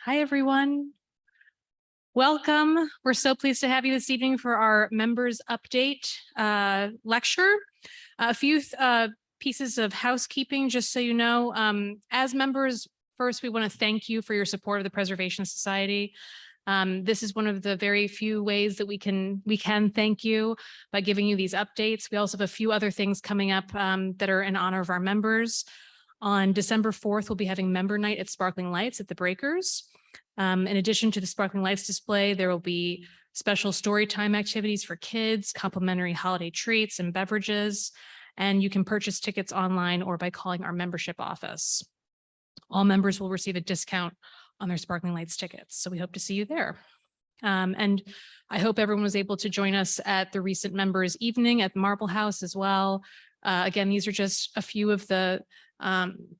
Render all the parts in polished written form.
Hi, everyone. Welcome. We're so pleased to have you this evening for our members update lecture. A few pieces of housekeeping, just so you know. As members, first, we want to thank you for your support of the Preservation Society. This is one of the very few ways that we can thank you by giving you these updates. We also have a few other things coming up that are in honor of our members. On December 4th, we'll be having member night at Sparkling Lights at the Breakers. In addition to the Sparkling Lights display, there will be special story time activities for kids, complimentary holiday treats and beverages, and you can purchase tickets online or by calling our membership office. All members will receive a discount on their Sparkling Lights tickets, so we hope to see you there. And I hope everyone was able to join us at the recent members evening at Marble House as well. Again, these are just a few of the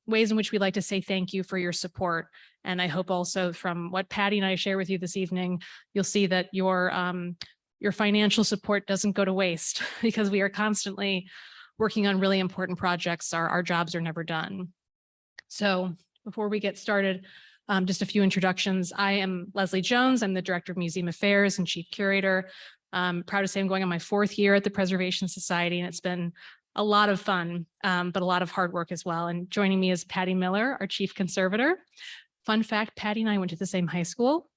ways in which we'd like to say thank you for your support. And I hope also from what Patty and I share with you this evening, you'll see that your financial support doesn't go to waste because we are constantly working on really important projects. Our jobs are never done. So before we get started, just a few introductions. I am Leslie Jones. I'm the Director of Museum Affairs and Chief Curator. I'm proud to say I'm going on my 4th year at the Preservation Society, and it's been a lot of fun, but a lot of hard work as well. And joining me is Patty Miller, our Chief Conservator. Fun fact, Patty and I went to the same high school,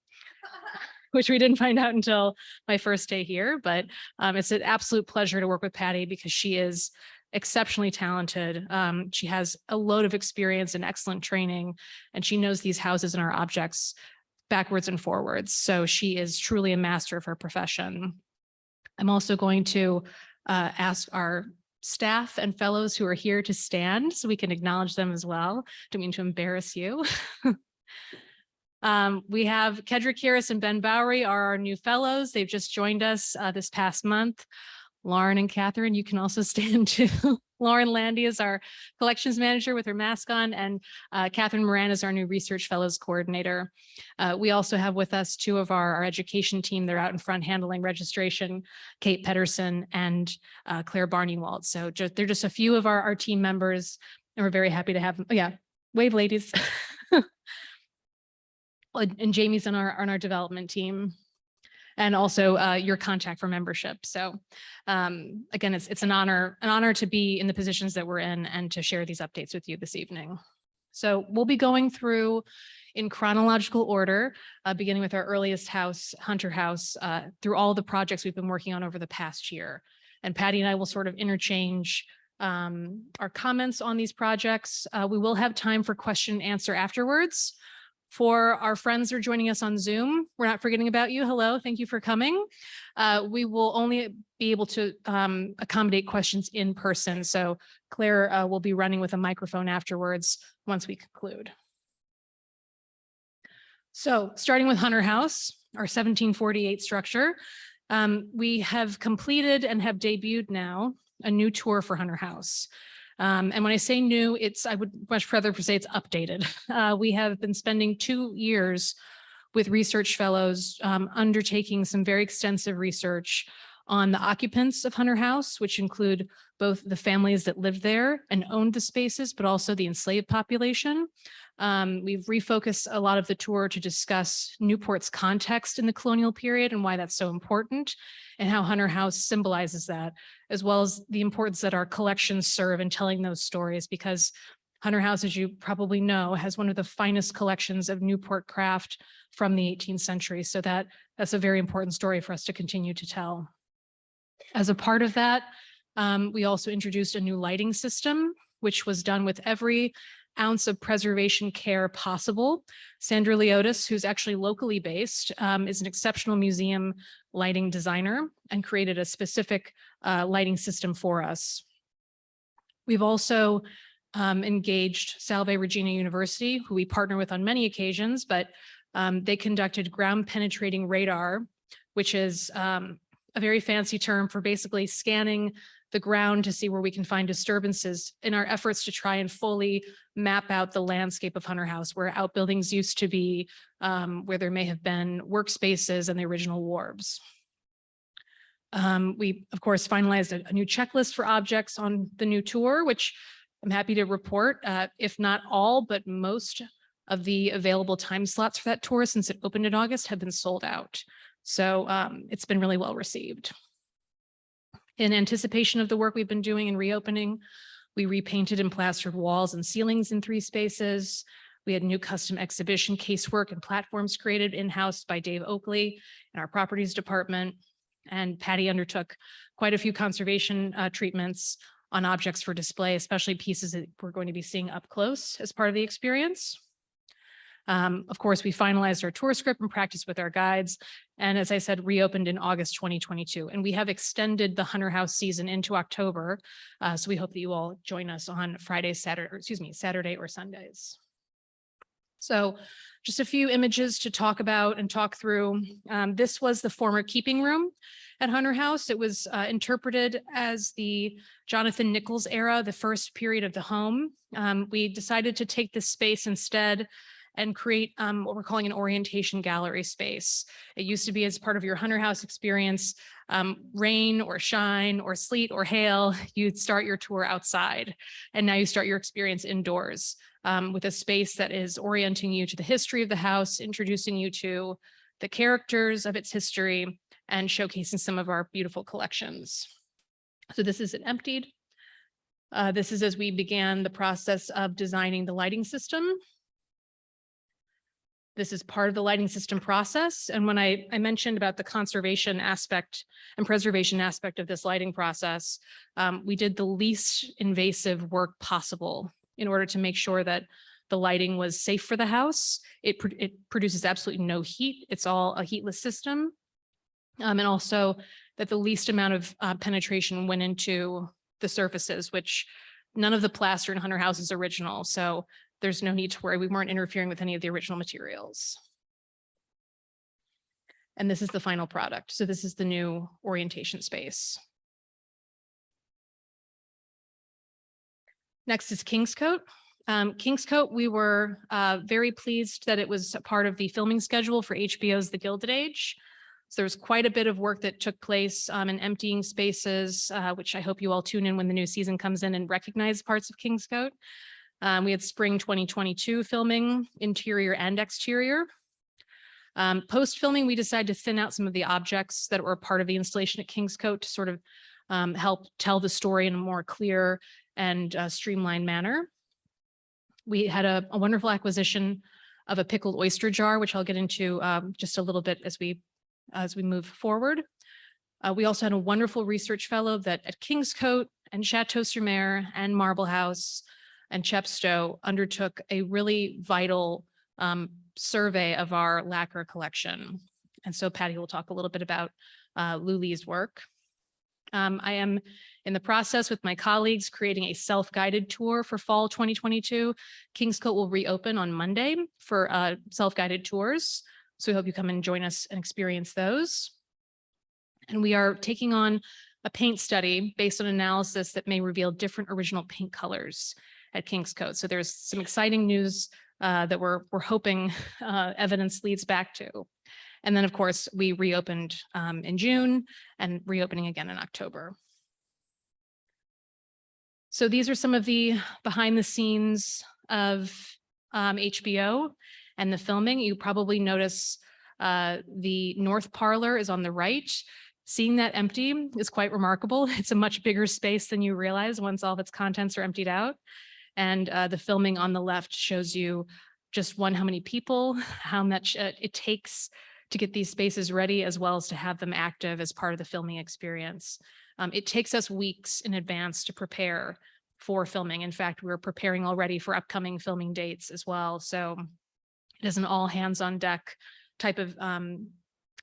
which we didn't find out until my first day here, but it's an absolute pleasure to work with Patty because she is exceptionally talented. She has a load of experience and excellent training, and she knows these houses and our objects backwards and forwards. So she is truly a master of her profession. I'm also going to ask our staff and fellows who are here to stand so we can acknowledge them as well. Don't mean to embarrass you. We have Kedrick Harris and Ben Bowery are our new fellows. They've just joined us this past month. Lauren and Catherine, you can also stand too. Lauren Landy is our collections manager with her mask on, and Catherine Moran is our new research fellows coordinator. We also have with us 2 of our education team. They're out in front handling registration, Kate Pedersen and Claire Barneywald. So they're just a few of our team members, and we're very happy to have them. Oh, yeah, wave ladies. And Jamie's on our development team. And also your contact for membership. So again, it's an honor to be in the positions that we're in and to share these updates with you this evening. So we'll be going through in chronological order, beginning with our earliest house, Hunter House, through all the projects we've been working on over the past year. And Patty and I will sort of interchange our comments on these projects. We will have time for question and answer afterwards. For our friends who are joining us on Zoom, we're not forgetting about you. Hello, thank you for coming. We will only be able to accommodate questions in person. So Claire will be running with a microphone afterwards once we conclude. So starting with Hunter House, our 1748 structure, we have completed and have debuted now a new tour for Hunter House. And when I say new, I would much rather say it's updated. We have been spending 2 years with research fellows undertaking some very extensive research on the occupants of Hunter House, which include both the families that lived there and owned the spaces, but also the enslaved population. We've refocused a lot of the tour to discuss Newport's context in the colonial period and why that's so important, and how Hunter House symbolizes that, as well as the importance that our collections serve in telling those stories, because Hunter House, as you probably know, has one of the finest collections of Newport craft from the 18th century. So that's a very important story for us to continue to tell. As a part of that, we also introduced a new lighting system, which was done with every ounce of preservation care possible. Sandra Leotis, who's actually locally based, is an exceptional museum lighting designer and created a specific lighting system for us. We've also engaged Salve Regina University, who we partner with on many occasions, but they conducted ground penetrating radar, which is a very fancy term for basically scanning the ground to see where we can find disturbances in our efforts to try and fully map out the landscape of Hunter House, where outbuildings used to be, where there may have been workspaces and the original wharves. We, of course, finalized a new checklist for objects on the new tour, which I'm happy to report, if not all, but most of the available time slots for that tour since it opened in August have been sold out. So it's been really well received. In anticipation of the work we've been doing in reopening, we repainted and plastered walls and ceilings in 3 spaces. We had new custom exhibition casework and platforms created in-house by Dave Oakley in our properties department. And Patty undertook quite a few conservation treatments on objects for display, especially pieces that we're going to be seeing up close as part of the experience. Of course, we finalized our tour script and practiced with our guides. And as I said, reopened in August 2022. And we have extended the Hunter House season into October. So we hope that you all join us on Saturday or Sundays. So just a few images to talk about and talk through. This was the former keeping room at Hunter House. It was interpreted as the Jonathan Nichols era, the first period of the home. We decided to take this space instead and create what we're calling an orientation gallery space. It used to be as part of your Hunter House experience, rain or shine or sleet or hail, you'd start your tour outside. And now you start your experience indoors with a space that is orienting you to the history of the house, introducing you to the characters of its history, and showcasing some of our beautiful collections. So this is it emptied. This is as we began the process of designing the lighting system. This is part of the lighting system process. And when I mentioned about the conservation aspect and preservation aspect of this lighting process, we did the least invasive work possible in order to make sure that the lighting was safe for the house. It produces absolutely no heat. It's all a heatless system. And also that the least amount of penetration went into the surfaces, which none of the plaster in Hunter House is original. So there's no need to worry. We weren't interfering with any of the original materials. And this is the final product. So this is the new orientation space. Next is Kingscote. Kingscote, we were very pleased that it was a part of the filming schedule for HBO's The Gilded Age. So there was quite a bit of work that took place in emptying spaces, which I hope you all tune in when the new season comes in and recognize parts of Kingscote. We had spring 2022 filming, interior and exterior. Post-filming, we decided to thin out some of the objects that were part of the installation at Kingscote to sort of help tell the story in a more clear and streamlined manner. We had a wonderful acquisition of a pickled oyster jar, which I'll get into just a little bit as we move forward. We also had a wonderful research fellow that at Kingscote and Chateau-sur-Mer and Marble House and Chepstow undertook a really vital survey of our lacquer collection. And so Patty will talk a little bit about Luli's work. I am in the process with my colleagues creating a self-guided tour for fall 2022. Kingscote will reopen on Monday for self-guided tours. So we hope you come and join us and experience those. And we are taking on a paint study based on analysis that may reveal different original paint colors at Kingscote. So there's some exciting news that we're hoping evidence leads back to. And then, of course, we reopened in June and reopening again in October. So these are some of the behind the scenes of HBO and the filming. You probably notice the north parlor is on the right. Seeing that empty is quite remarkable. It's a much bigger space than you realize once all of its contents are emptied out. And the filming on the left shows you just how many people, how much it takes to get these spaces ready, as well as to have them active as part of the filming experience. It takes us weeks in advance to prepare for filming. In fact, we're preparing already for upcoming filming dates as well. So it is an all hands on deck type of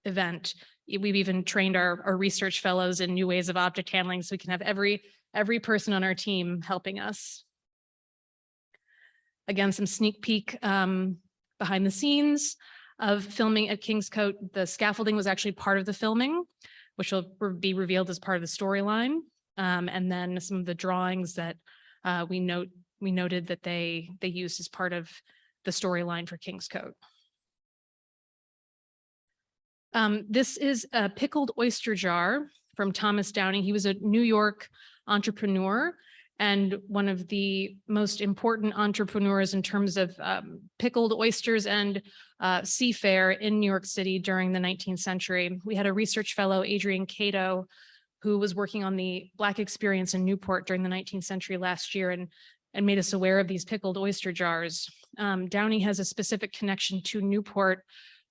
event. We've even trained our research fellows in new ways of object handling, so we can have every person on our team helping us. Again, some sneak peek behind the scenes of filming at Kingscote. The scaffolding was actually part of the filming, which will be revealed as part of the storyline. And then some of the drawings that we noted that they used as part of the storyline for Kingscote. This is a pickled oyster jar from Thomas Downing. He was a New York entrepreneur, and one of the most important entrepreneurs in terms of pickled oysters and seafare in New York City during the 19th century. We had a research fellow, Adrian Cato, who was working on the Black experience in Newport during the 19th century last year and made us aware of these pickled oyster jars. Downing has a specific connection to Newport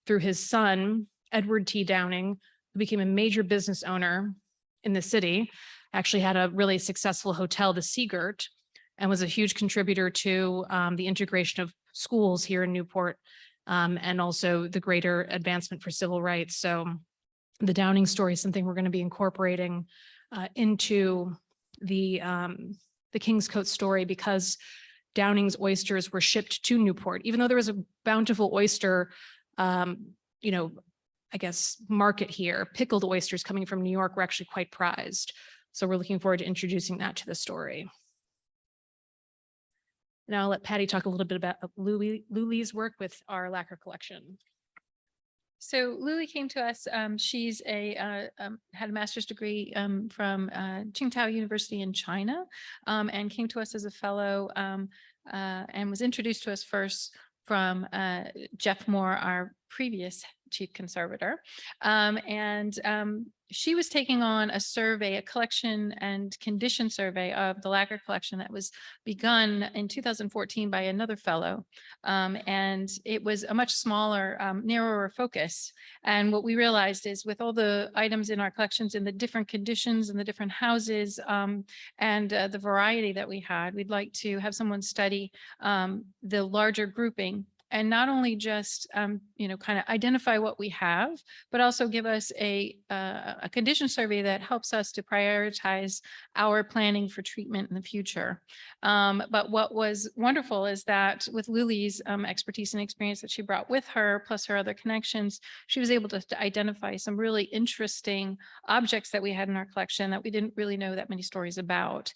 through his son, Edward T. Downing, who became a major business owner in the city, actually had a really successful hotel, the Seagirt, and was a huge contributor to the integration of schools here in Newport, and also the greater advancement for civil rights. So the Downing story is something we're going to be incorporating into the Kingscote story, because Downing's oysters were shipped to Newport. Even though there was a bountiful oyster, I guess, market here, pickled oysters coming from New York were actually quite prized. So we're looking forward to introducing that to the story. Now I'll let Patty talk a little bit about Luli's work with our lacquer collection. So Luli came to us. She's had a master's degree from Tsingtao University in China, and came to us as a fellow, and was introduced to us first from Jeff Moore, our previous chief conservator. She was taking on a survey, a collection and condition survey of the lacquer collection that was begun in 2014 by another fellow. And it was a much smaller, narrower focus. And what we realized is, with all the items in our collections in the different conditions and the different houses, and the variety that we had, we'd like to have someone study the larger grouping, and not only just, kind of identify what we have, but also give us a condition survey that helps us to prioritize our planning for treatment in the future. But what was wonderful is that with Luli's expertise and experience that she brought with her, plus her other connections, she was able to identify some really interesting objects that we had in our collection that we didn't really know that many stories about.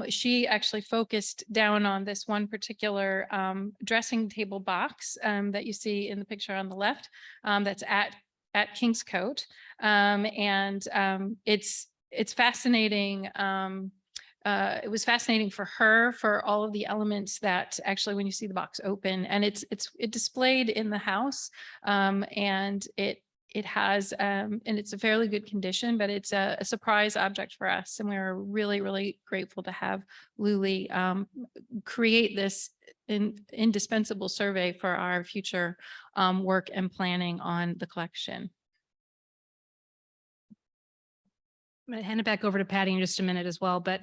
She actually focused down on this one particular dressing table box that you see in the picture on the left, that's at Kingscote, and it's fascinating. It was fascinating for her, for all of the elements that actually, when you see the box open, and it displayed in the house, and it has, and it's a fairly good condition, but it's a surprise object for us. And we're really, really grateful to have Luli create this indispensable survey for our future work and planning on the collection. I'm going to hand it back over to Patty in just a minute as well. But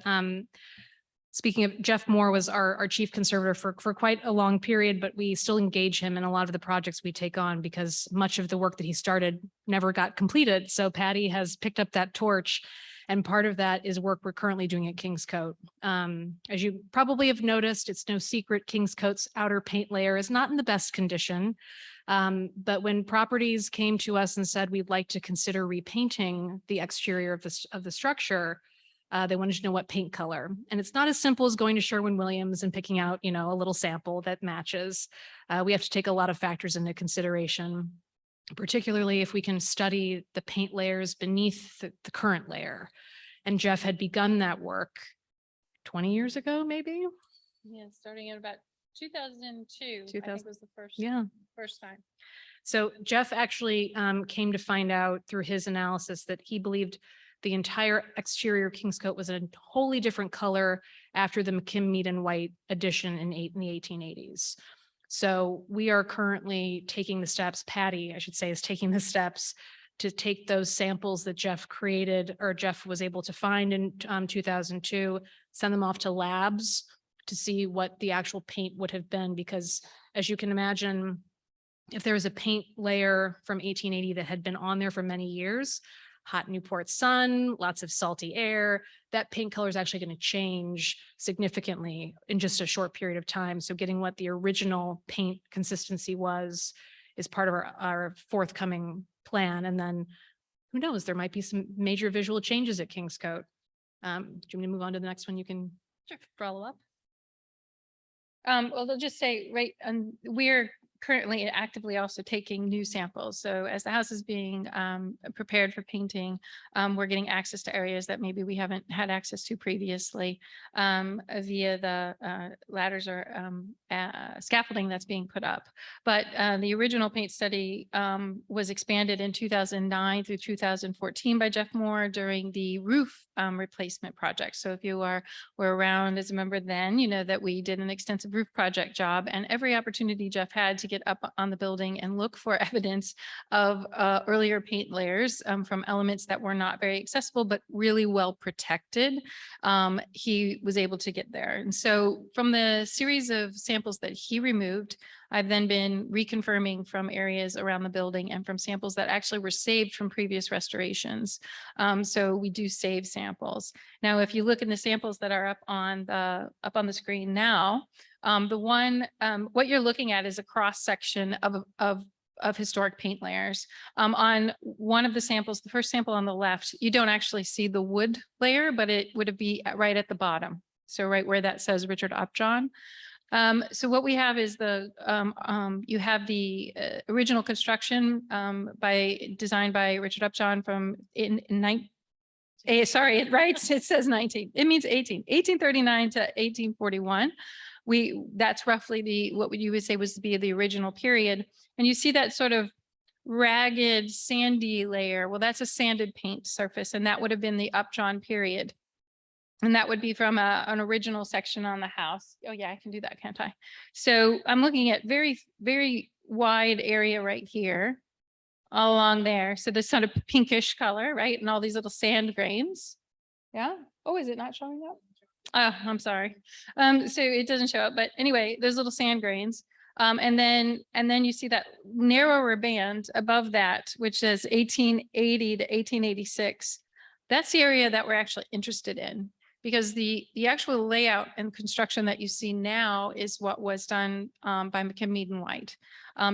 speaking of, Jeff Moore was our chief conservator for quite a long period, but we still engage him in a lot of the projects we take on, because much of the work that he started never got completed. So Patty has picked up that torch, and part of that is work we're currently doing at Kingscote. As you probably have noticed, it's no secret Kingscote's outer paint layer is not in the best condition. But when properties came to us and said we'd like to consider repainting the exterior of the structure, they wanted to know what paint color. And it's not as simple as going to Sherwin-Williams and picking out, a little sample that matches. We have to take a lot of factors into consideration, particularly if we can study the paint layers beneath the current layer. And Jeff had begun that work 20 years ago, maybe? Yeah, starting in about 2002, I think was the first time. So Jeff actually came to find out through his analysis that he believed the entire exterior Kingscote was a wholly different color after the McKim Mead and White edition in the 1880s. So we are currently taking the steps, Patty, I should say, is taking the steps to take those samples that Jeff created, or Jeff was able to find in 2002, send them off to labs to see what the actual paint would have been. Because as you can imagine, if there was a paint layer from 1880 that had been on there for many years, hot Newport sun, lots of salty air, that paint color is actually going to change significantly in just a short period of time. So getting what the original paint consistency was is part of our forthcoming plan. And then who knows, there might be some major visual changes at Kingscote. Do you want me to move on to the next one? You can follow up. Well, they'll just say, right, and we're currently actively also taking new samples. So as the house is being prepared for painting, we're getting access to areas that maybe we haven't had access to previously via the ladders or scaffolding that's being put up. But the original paint study was expanded in 2009 through 2014 by Jeff Moore during the roof replacement project. So if you were around as a member then, you know that we did an extensive roof project job, and every opportunity Jeff had to get up on the building and look for evidence of earlier paint layers from elements that were not very accessible, but really well protected. He was able to get there. And so from the series of samples that he removed, I've then been reconfirming from areas around the building and from samples that actually were saved from previous restorations. So we do save samples. Now, if you look at the samples that are up on the screen now, what you're looking at is a cross section of historic paint layers. On one of the samples, the first sample on the left, you don't actually see the wood layer, but it would be right at the bottom. So right where that says Richard Upjohn. So what we have is you have the original construction designed by Richard Upjohn from sorry, it says 19. It means 1839 to 1841. That's roughly what you would say was to be the original period. And you see that sort of ragged sandy layer. Well, that's a sanded paint surface, and that would have been the Upjohn period. And that would be from an original section on the house. Oh yeah, I can do that, can't I? So I'm looking at very, very wide area right here, all along there. So this sort of pinkish color, right? And all these little sand grains. Yeah. Oh, is it not showing up? Oh, I'm sorry. So it doesn't show up, but anyway, those little sand grains. And then you see that narrower band above that, which says 1880 to 1886. That's the area that we're actually interested in, because the actual layout and construction that you see now is what was done by McKim and White.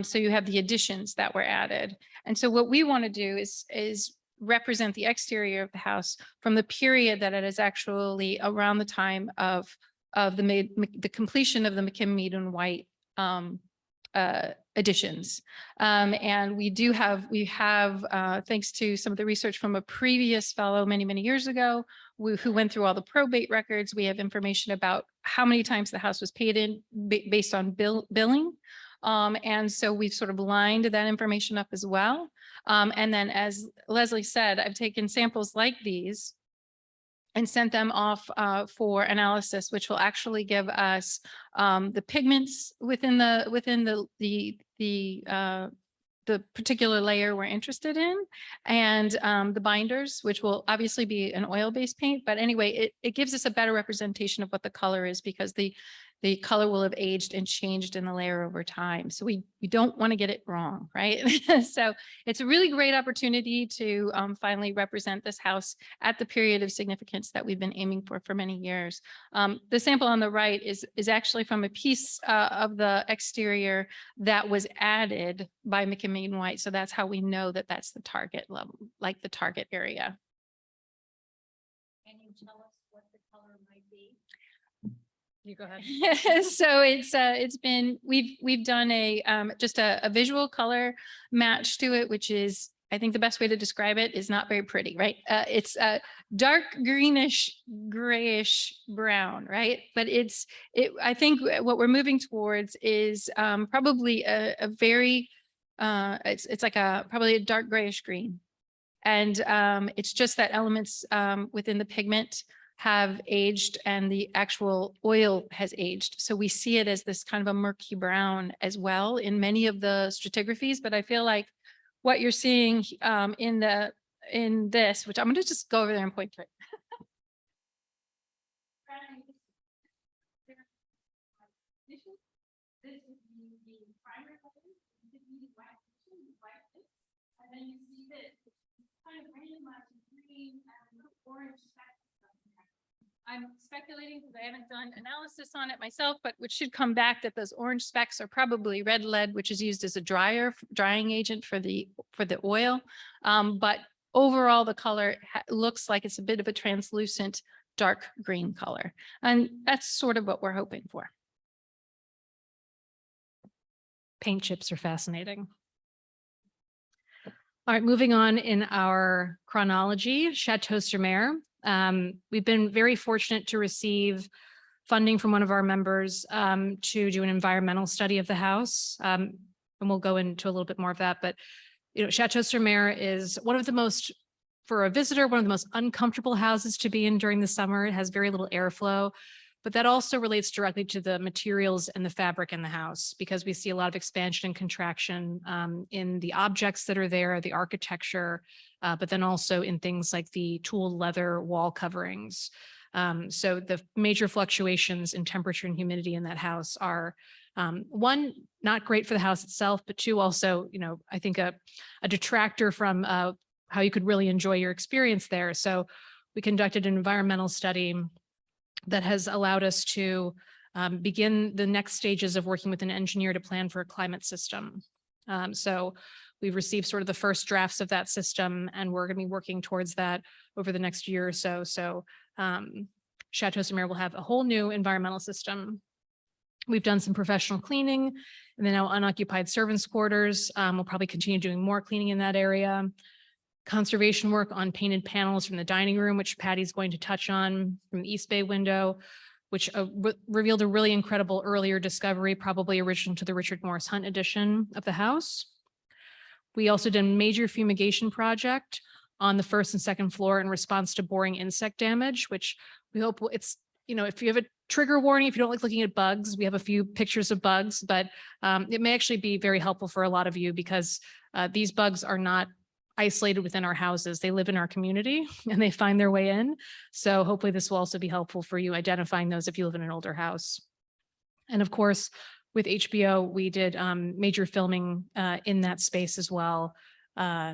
So you have the additions that were added. And so what we want to do is represent the exterior of the house from the period that it is actually around the time of the completion of the McKim and White additions. And we have, thanks to some of the research from a previous fellow many years ago, who went through all the probate records, we have information about how many times the house was paid in based on billing. And so we've sort of lined that information up as well. And then, as Leslie said, I've taken samples like these and sent them off for analysis, which will actually give us the pigments within the particular layer we're interested in, and the binders, which will obviously be an oil-based paint. But anyway, it gives us a better representation of what the color is, because the color will have aged and changed in the layer over time. So we don't want to get it wrong, right? So it's a really great opportunity to finally represent this house at the period of significance that we've been aiming for many years. The sample on the right is actually from a piece of the exterior that was added by McKim and White. So that's how we know that that's the target level, like the target area. Can you tell us what the color might be? You go ahead. So we've done just a visual color match to it, which is, I think the best way to describe it is not very pretty, right? It's a dark greenish, grayish brown, right? But I think what we're moving towards is probably a very, it's like probably a dark grayish green. And it's just that elements within the pigment have aged and the actual oil has aged. So we see it as this kind of a murky brown as well in many of the stratigraphies. But I feel like what you're seeing in this, which I'm going to just go over there and point to it. This is the primary color, and then you see this kind of randomized green and orange spectrum. I'm speculating because I haven't done analysis on it myself, but which should come back that those orange specks are probably red lead, which is used as a drying agent for the oil. But overall, the color looks like it's a bit of a translucent dark green color. And that's sort of what we're hoping for. paint chips are fascinating. All right, moving on in our chronology, Chateau-sur-Mer. We've been very fortunate to receive funding from one of our members to do an environmental study of the house. And we'll go into a little bit more of that, but Chateau-sur-Mer is one of the most, for a visitor, one of the most uncomfortable houses to be in during the summer. It has very little airflow, but that also relates directly to the materials and the fabric in the house, because we see a lot of expansion and contraction in the objects that are there, the architecture, but then also in things like the tooled leather wall coverings. So the major fluctuations in temperature and humidity in that house are one, not great for the house itself, but two, also, I think a detractor from how you could really enjoy your experience there. So we conducted an environmental study that has allowed us to begin the next stages of working with an engineer to plan for a climate system. So we've received sort of the first drafts of that system, and we're going to be working towards that over the next year or so. So Chateau-sur-Mer will have a whole new environmental system. We've done some professional cleaning in the now unoccupied servants' quarters. We'll probably continue doing more cleaning in that area. Conservation work on painted panels from the dining room, which Patty's going to touch on, from the East Bay window, which revealed a really incredible earlier discovery, probably original to the Richard Morris Hunt edition of the house. We also did a major fumigation project on the first and second floor in response to boring insect damage, which we hope it's, if you have a trigger warning, if you don't like looking at bugs, we have a few pictures of bugs, but it may actually be very helpful for a lot of you, because these bugs are not isolated within our houses. They live in our community and they find their way in. So hopefully this will also be helpful for you identifying those if you live in an older house. And of course, with HBO, we did major filming in that space as well,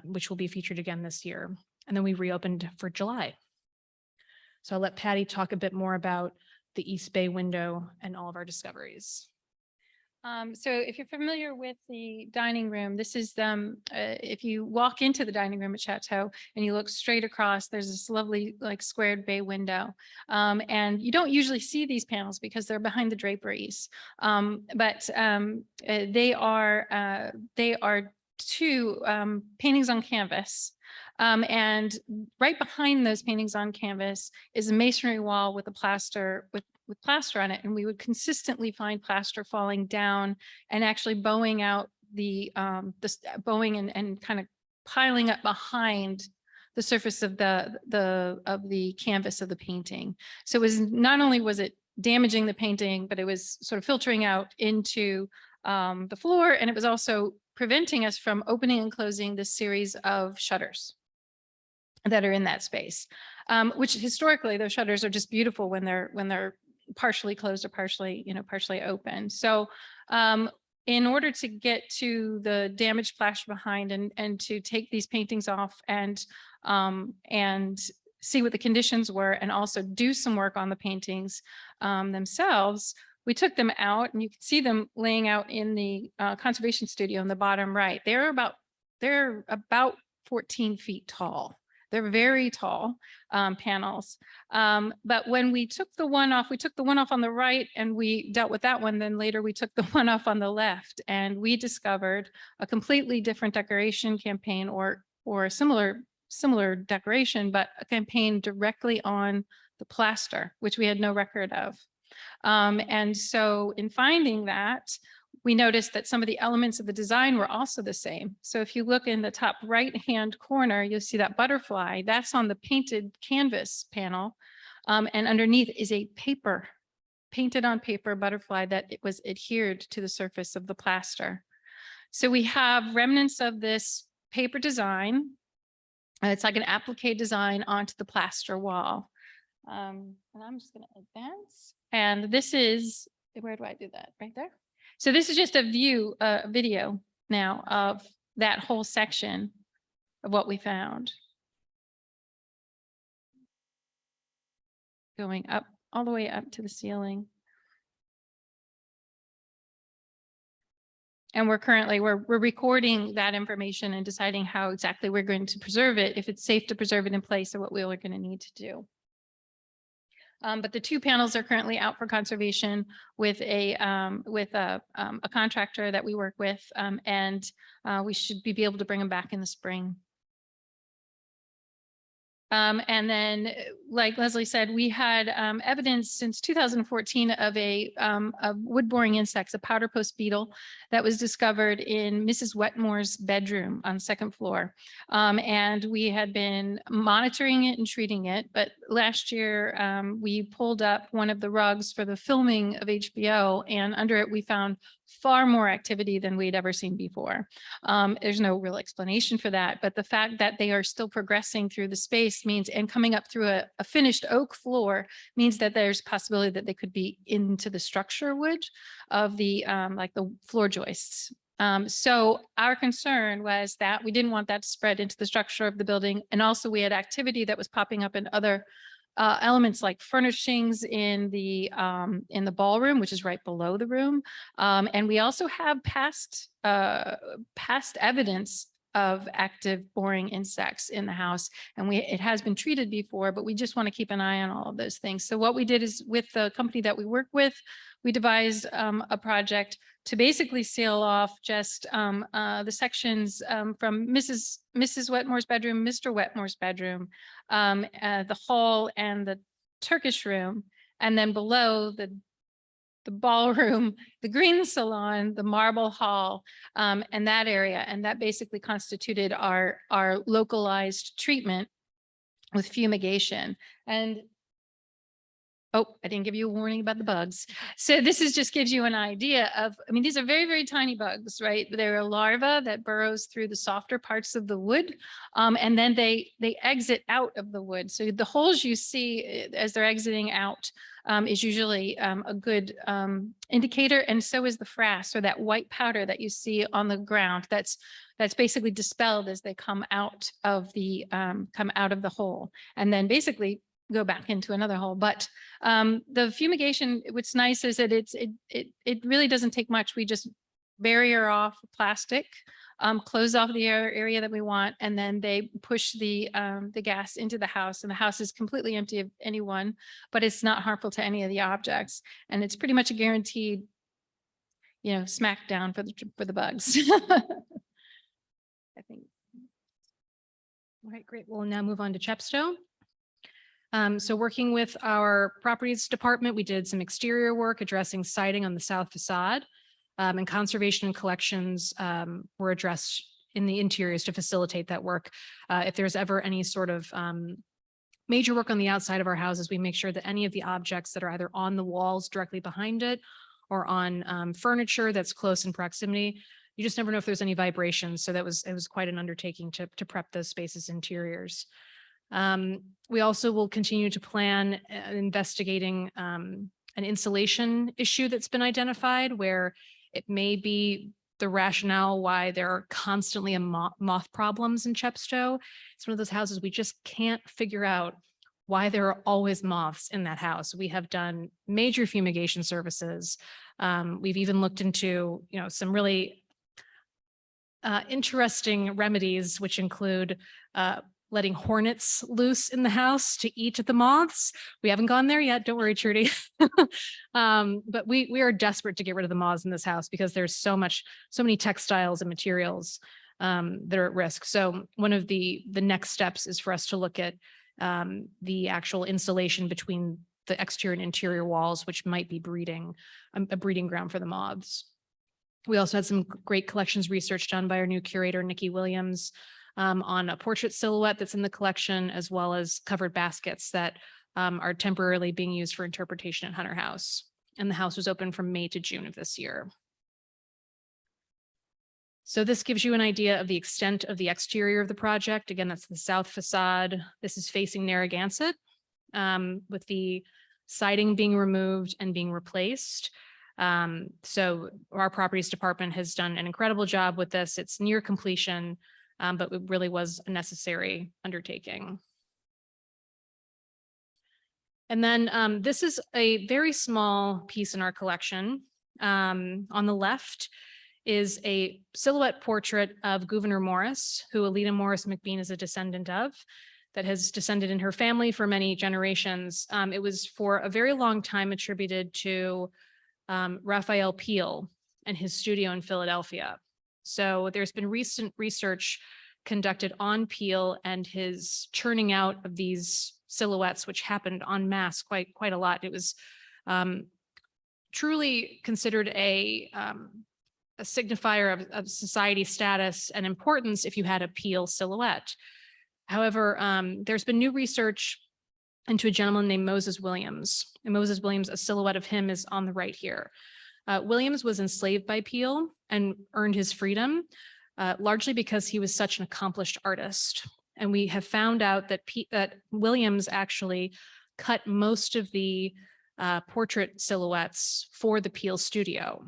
which will be featured again this year. And then we reopened for July. So I'll let Patty talk a bit more about the East Bay window and all of our discoveries. So if you're familiar with the dining room, this is if you walk into the dining room at Chateau and you look straight across, there's this lovely squared bay window. And you don't usually see these panels because they're behind the draperies. But they are two paintings on canvas. And right behind those paintings on canvas is a masonry wall with a plaster with plaster on it, and we would consistently find plaster falling down and actually bowing out bowing and kind of piling up behind the surface of the canvas of the painting. So it was not only was it damaging the painting, but it was sort of filtering out into the floor, and it was also preventing us from opening and closing this series of shutters that are in that space, which historically those shutters are just beautiful when they're partially closed or partially open. So in order to get to the damaged plaster behind and to take these paintings off and see what the conditions were, and also do some work on the paintings themselves, we took them out, and you can see them laying out in the conservation studio in the bottom right. They're about 14 feet tall. They're very tall panels. But when we took the one off, we took the one off on the right and we dealt with that one. Then later we took the one off on the left, and we discovered a completely different decoration campaign, or a similar decoration, but a campaign directly on the plaster, which we had no record of. And so in finding that, we noticed that some of the elements of the design were also the same. So if you look in the top right-hand corner, you'll see that butterfly. That's on the painted canvas panel. And underneath is a painted on paper butterfly that it was adhered to the surface of the plaster. So we have remnants of this paper design. It's like an applique design onto the plaster wall. And I'm just going to advance. And this is, where do I do that? Right there. So this is just a video now of that whole section of what we found. Going up, all the way up to the ceiling. And we're currently, we're recording that information and deciding how exactly we're going to preserve it, if it's safe to preserve it in place, or what we're going to need to do. But the 2 panels are currently out for conservation with a contractor that we work with, and we should be able to bring them back in the spring. And then, like Leslie said, we had evidence since 2014 of wood boring insects, a powder post beetle that was discovered in Mrs. Wetmore's bedroom on the 2nd floor. And we had been monitoring it and treating it. But last year, we pulled up one of the rugs for the filming of HBO, and under it, we found far more activity than we'd ever seen before. There's no real explanation for that, but the fact that they are still progressing through the space means, and coming up through a finished oak floor means that there's a possibility that they could be into the structure wood of the like the floor joists. So our concern was that we didn't want that to spread into the structure of the building. And also we had activity that was popping up in other elements like furnishings in the ballroom, which is right below the room. And we also have past evidence of active boring insects in the house. And it has been treated before, but we just want to keep an eye on all of those things. So what we did is, with the company that we work with, we devised a project to basically seal off just the sections from Mrs. Wetmore's bedroom, Mr. Wetmore's bedroom, the hall and the Turkish room, and then below the ballroom, the green salon, the marble hall, and that area. And that basically constituted our localized treatment with fumigation. And oh, I didn't give you a warning about the bugs. So this just gives you an idea of, I mean, these are very, very tiny bugs, right? They're a larva that burrows through the softer parts of the wood. And then they exit out of the wood. So the holes you see as they're exiting out is usually a good indicator. And so is the frass, or that white powder that you see on the ground. That's basically dispelled as they come out of the hole, and then basically go back into another hole. But the fumigation, what's nice is that it really doesn't take much. We just barrier off plastic, close off the area that we want, and then they push the gas into the house, and the house is completely empty of anyone, but it's not harmful to any of the objects. And it's pretty much a guaranteed, smack down for the bugs. I think. All right, great. We'll now move on to Chepstow. So working with our properties department, we did some exterior work addressing siding on the south facade, and conservation and collections were addressed in the interiors to facilitate that work. If there's ever any sort of major work on the outside of our houses, we make sure that any of the objects that are either on the walls directly behind it or on furniture that's close in proximity, you just never know if there's any vibrations. So it was quite an undertaking to prep those spaces interiors. We also will continue to plan investigating an insulation issue that's been identified, where it may be the rationale why there are constantly moth problems in Chepstow. It's one of those houses we just can't figure out why there are always moths in that house. We have done major fumigation services. We've even looked into, some really interesting remedies, which include letting hornets loose in the house to eat the moths. We haven't gone there yet. Don't worry, Trudy. But we are desperate to get rid of the moths in this house because there's so many textiles and materials that are at risk. So one of the next steps is for us to look at the actual insulation between the exterior and interior walls, which might be a breeding ground for the moths. We also had some great collections research done by our new curator, Nikki Williams, on a portrait silhouette that's in the collection, as well as covered baskets that are temporarily being used for interpretation at Hunter House. And the house was open from May to June of this year. So this gives you an idea of the extent of the exterior of the project. Again, that's the south facade. This is facing Narragansett, with the siding being removed and being replaced. So our properties department has done an incredible job with this. It's near completion. But it really was a necessary undertaking. And then this is a very small piece in our collection. On the left is a silhouette portrait of Gouverneur Morris, who Alida Morris McBean is a descendant of. that has descended in her family for many generations. It was for a very long time attributed to Raphael Peale and his studio in Philadelphia. So there's been recent research conducted on Peale and his churning out of these silhouettes, which happened en masse quite a lot. It was truly considered a signifier of society status and importance if you had a Peale silhouette. However, there's been new research into a gentleman named Moses Williams. And Moses Williams, a silhouette of him is on the right here. Williams was enslaved by Peale and earned his freedom, largely because he was such an accomplished artist. And we have found out that Williams actually cut most of the portrait silhouettes for the Peale studio.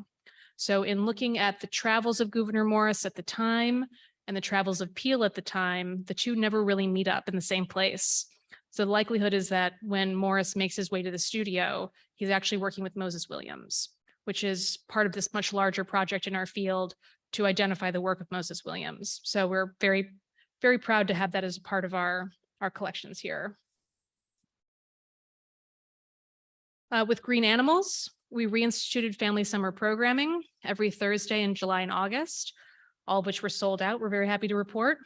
So in looking at the travels of Gouverneur Morris at the time and the travels of Peale at the time, the two never really meet up in the same place. So the likelihood is that when Morris makes his way to the studio, he's actually working with Moses Williams, which is part of this much larger project in our field to identify the work of Moses Williams. So we're very, very proud to have that as a part of our collections here. With Green Animals, we reinstituted family summer programming every Thursday in July and August, all of which were sold out. We're very happy to report.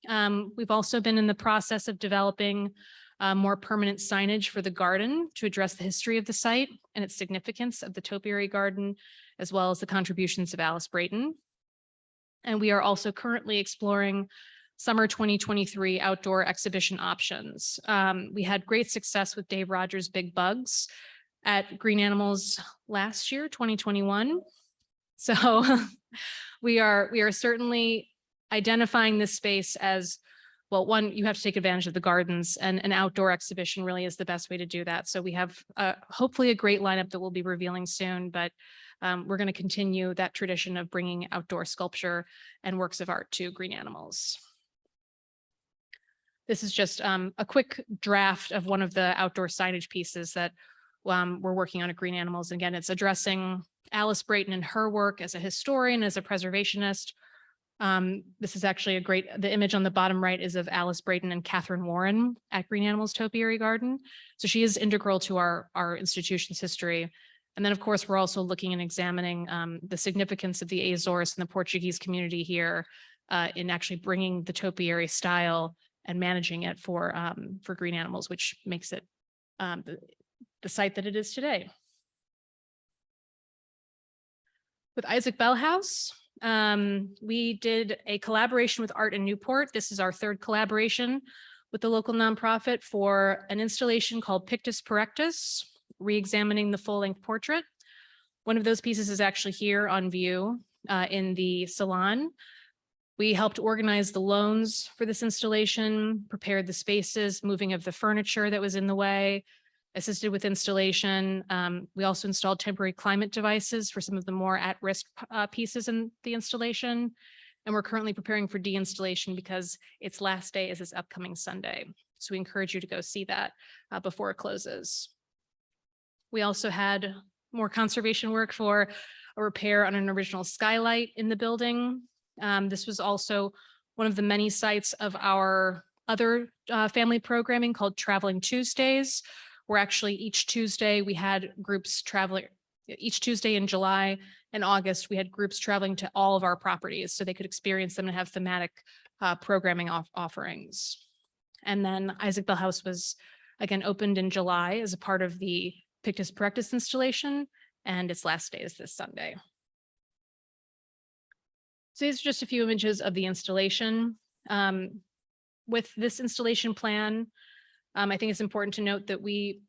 We've also been in the process of developing more permanent signage for the garden to address the history of the site and its significance of the topiary garden, as well as the contributions of Alice Brayton. And we are also currently exploring summer 2023 outdoor exhibition options. We had great success with Dave Rogers' Big Bugs at Green Animals last year, 2021. So we are certainly identifying this space as, well, one, you have to take advantage of the gardens, and an outdoor exhibition really is the best way to do that. So we have hopefully a great lineup that we'll be revealing soon, but we're going to continue that tradition of bringing outdoor sculpture and works of art to Green Animals. This is just a quick draft of one of the outdoor signage pieces that we're working on at Green Animals. And again, it's addressing Alice Brayton and her work as a historian, as a preservationist. This is actually the image on the bottom right is of Alice Brayton and Catherine Warren at Green Animals Topiary Garden. So she is integral to our institution's history. And then, of course, we're also looking and examining the significance of the Azores and the Portuguese community here in actually bringing the topiary style and managing it for Green Animals, which makes it the site that it is today. With Isaac Bell House, we did a collaboration with Art in Newport. This is our third collaboration with the local nonprofit for an installation called Pictus Perectus, re-examining the full-length portrait. One of those pieces is actually here on view in the salon. We helped organize the loans for this installation, prepared the spaces, moving of the furniture that was in the way, assisted with installation. We also installed temporary climate devices for some of the more at-risk pieces in the installation. And we're currently preparing for de-installation because its last day is this upcoming Sunday. So we encourage you to go see that before it closes. We also had more conservation work for a repair on an original skylight in the building. This was also one of the many sites of our other family programming called Traveling Tuesdays, where actually each Tuesday we had groups traveling. Each Tuesday in July and August, we had groups traveling to all of our properties so they could experience them and have thematic programming offerings. And then Isaac Bell House was again opened in July as a part of the Pictus Perectus installation, and its last day is this Sunday. So these are just a few images of the installation. With this installation plan, I think it's important to note that we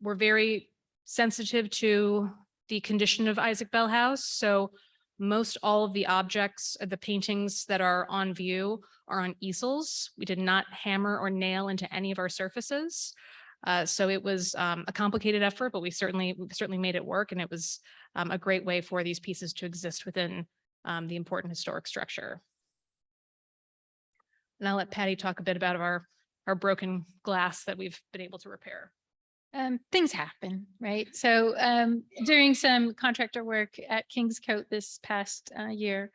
were very sensitive to the condition of Isaac Bell House. So most all of the objects, the paintings that are on view are on easels. We did not hammer or nail into any of our surfaces. So it was a complicated effort, but we certainly made it work. And it was a great way for these pieces to exist within the important historic structure. And I'll let Patty talk a bit about our broken glass that we've been able to repair. Things happen, right? So during some contractor work at Kingscote this past year,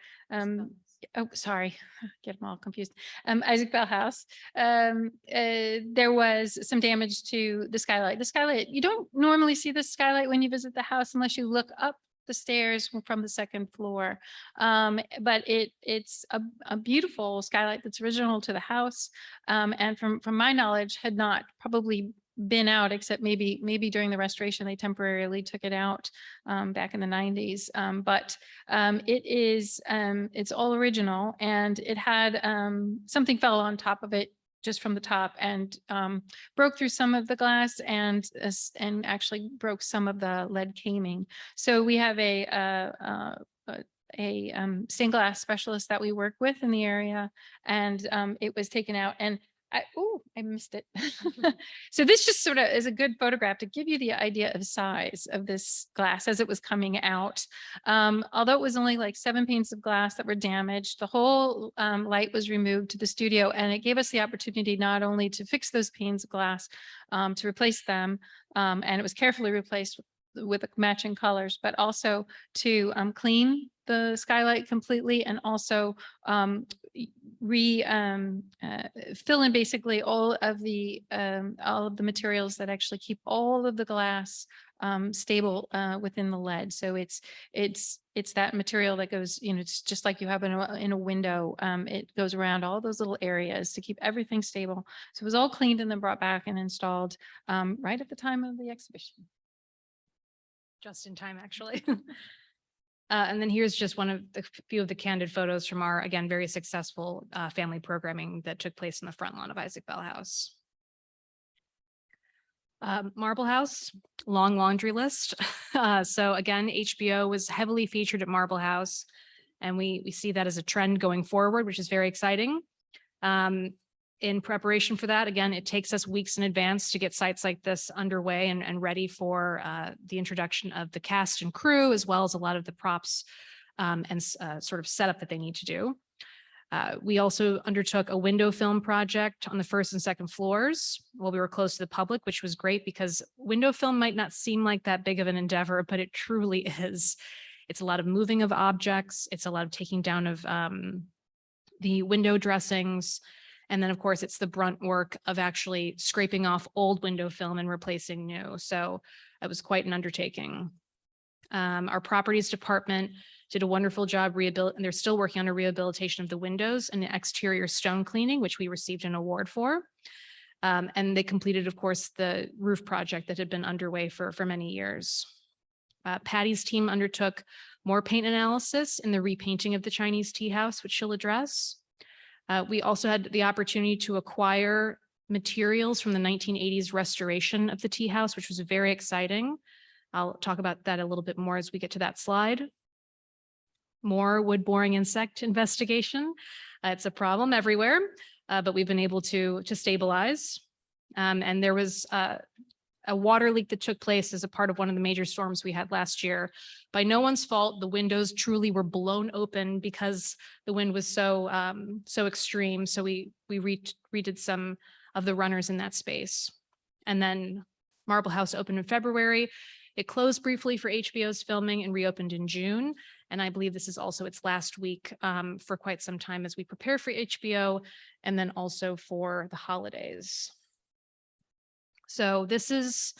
oh, sorry, get them all confused. Isaac Bell House, there was some damage to the skylight. The skylight, you don't normally see the skylight when you visit the house unless you look up the stairs from the second floor. But it's a beautiful skylight that's original to the house. And from my knowledge had not probably been out, except maybe during the restoration, they temporarily took it out back in the 90s. But it's all original, and it had something fell on top of it just from the top and broke through some of the glass and actually broke some of the lead caming. So we have a stained glass specialist that we work with in the area, and it was taken out, and I missed it. So this just sort of is a good photograph to give you the idea of size of this glass as it was coming out. Although it was only like 7 panes of glass that were damaged, the whole light was removed to the studio, and it gave us the opportunity not only to fix those panes of glass, to replace them, and it was carefully replaced with matching colors, but also to clean the skylight completely, and also fill in basically all of the materials that actually keep all of the glass stable within the lead. So it's that material that goes, it's just like you have in a window. It goes around all those little areas to keep everything stable. So it was all cleaned and then brought back and installed right at the time of the exhibition. Just in time, actually. And then here's just one of the few of the candid photos from our, again, very successful family programming that took place in the front lawn of Isaac Bell House. Marble House, long laundry list. So again, HBO was heavily featured at Marble House, and we see that as a trend going forward, which is very exciting. In preparation for that, again, it takes us weeks in advance to get sites like this underway and ready for the introduction of the cast and crew, as well as a lot of the props and sort of setup that they need to do. We also undertook a window film project on the first and second floors while we were close to the public, which was great because window film might not seem like that big of an endeavor, but it truly is. It's a lot of moving of objects. It's a lot of taking down of the window dressings. And then, of course, it's the brunt work of actually scraping off old window film and replacing new. So it was quite an undertaking. Our properties department did a wonderful job and they're still working on a rehabilitation of the windows and the exterior stone cleaning, which we received an award for. And they completed, of course, the roof project that had been underway for many years. Patty's team undertook more paint analysis in the repainting of the Chinese tea house, which she'll address. We also had the opportunity to acquire materials from the 1980s restoration of the tea house, which was very exciting. I'll talk about that a little bit more as we get to that slide. More wood-boring insect investigation. It's a problem everywhere, but we've been able to stabilize. And there was a water leak that took place as a part of one of the major storms we had last year. By no one's fault, the windows truly were blown open because the wind was so extreme. So we redid some of the runners in that space. And then Marble House opened in February. It closed briefly for HBO's filming and reopened in June. And I believe this is also its last week for quite some time as we prepare for HBO and then also for the holidays. So this is,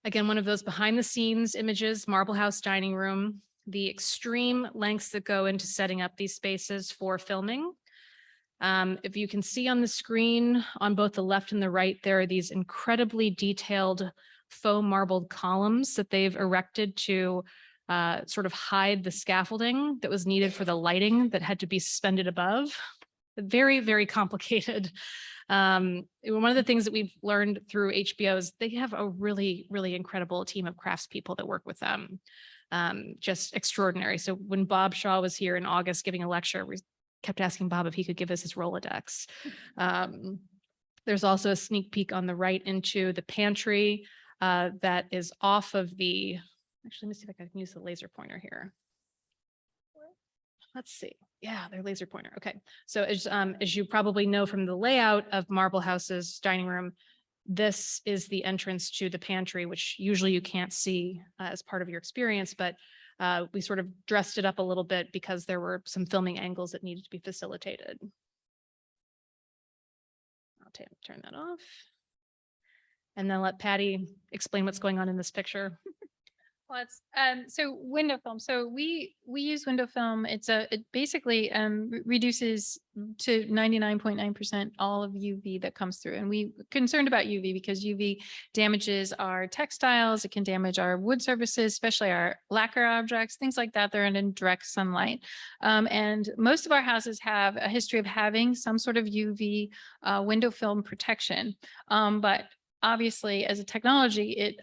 again, one of those behind the scenes images, Marble House dining room, the extreme lengths that go into setting up these spaces for filming. If you can see on the screen on both the left and the right, there are these incredibly detailed faux marbled columns that they've erected to sort of hide the scaffolding that was needed for the lighting that had to be suspended above. Very, very complicated. One of the things that we've learned through HBO is they have a really, really incredible team of craftspeople that work with them. Just extraordinary. So when Bob Shaw was here in August giving a lecture, we kept asking Bob if he could give us his Rolodex. There's also a sneak peek on the right into the pantry that is off of the, actually, let me see if I can use the laser pointer here. Let's see. Yeah, their laser pointer. Okay. So as you probably know from the layout of Marble House's dining room, this is the entrance to the pantry, which usually you can't see as part of your experience, but we sort of dressed it up a little bit because there were some filming angles that needed to be facilitated. I'll turn that off. And then let Patty explain what's going on in this picture. Well, it's so window film. So we use window film. It basically reduces to 99.9% all of UV that comes through. And we concerned about UV because UV damages our textiles. It can damage our wood surfaces, especially our lacquer objects, things like that. They're in direct sunlight. And most of our houses have a history of having some sort of UV window film protection. But obviously, as a technology,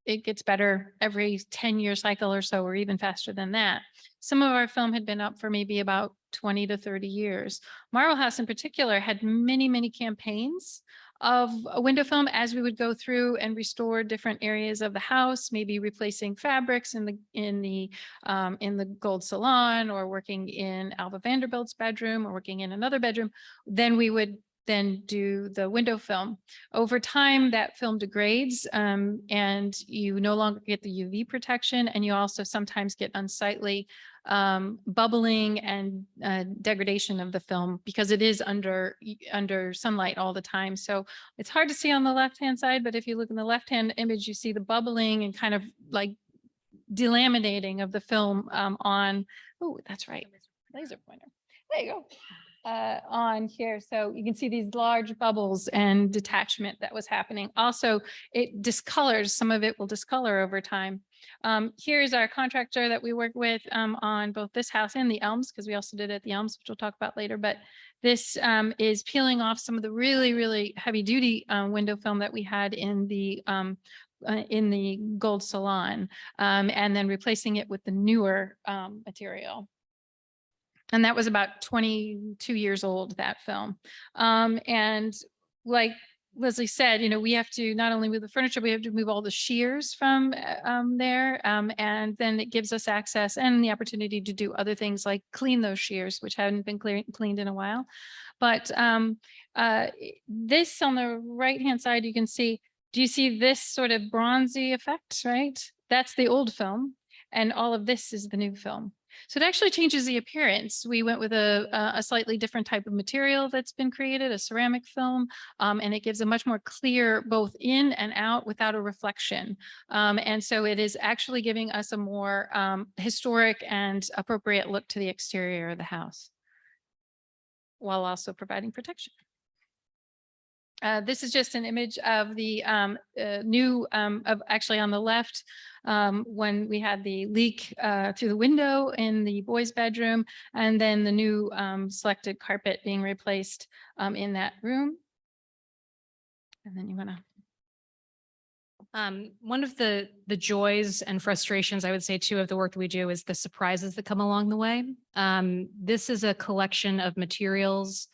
it gets better every 10-year cycle or so, or even faster than that. Some of our film had been up for maybe about 20 to 30 years. Marble House in particular had many, many campaigns of a window film as we would go through and restore different areas of the house, maybe replacing fabrics in the gold salon, or working in Alva Vanderbilt's bedroom, or working in another bedroom. Then we would then do the window film. Over time, that film degrades and you no longer get the UV protection, and you also sometimes get unsightly bubbling and degradation of the film because it is under sunlight all the time. So it's hard to see on the left-hand side, but if you look in the left-hand image, you see the bubbling and kind of like delaminating of the film on, oh, that's right, laser pointer. There you go. On here. So you can see these large bubbles and detachment that was happening. Also, it discolors, some of it will discolor over time. Here's our contractor that we work with on both this house and the Elms, because we also did it at the Elms, which we'll talk about later. But this is peeling off some of the really, really heavy duty window film that we had in the gold salon, and then replacing it with the newer material. And that was about 22 years old, that film. And like Leslie said, we have to not only move the furniture, we have to move all the shears from there. And then it gives us access and the opportunity to do other things like clean those shears, which hadn't been cleaned in a while. But this on the right-hand side, you can see, do you see this sort of bronzy effect, right? That's the old film. And all of this is the new film. So it actually changes the appearance. We went with a slightly different type of material that's been created, a ceramic film, and it gives a much more clear both in and out without a reflection. And so it is actually giving us a more historic and appropriate look to the exterior of the house, while also providing protection. This is just an image of the new, actually on the left, when we had the leak through the window in the boys' bedroom, and then the new selected carpet being replaced in that room. And then you want to. One of the joys and frustrations, I would say, too, of the work that we do is the surprises that come along the way. This is a collection of materials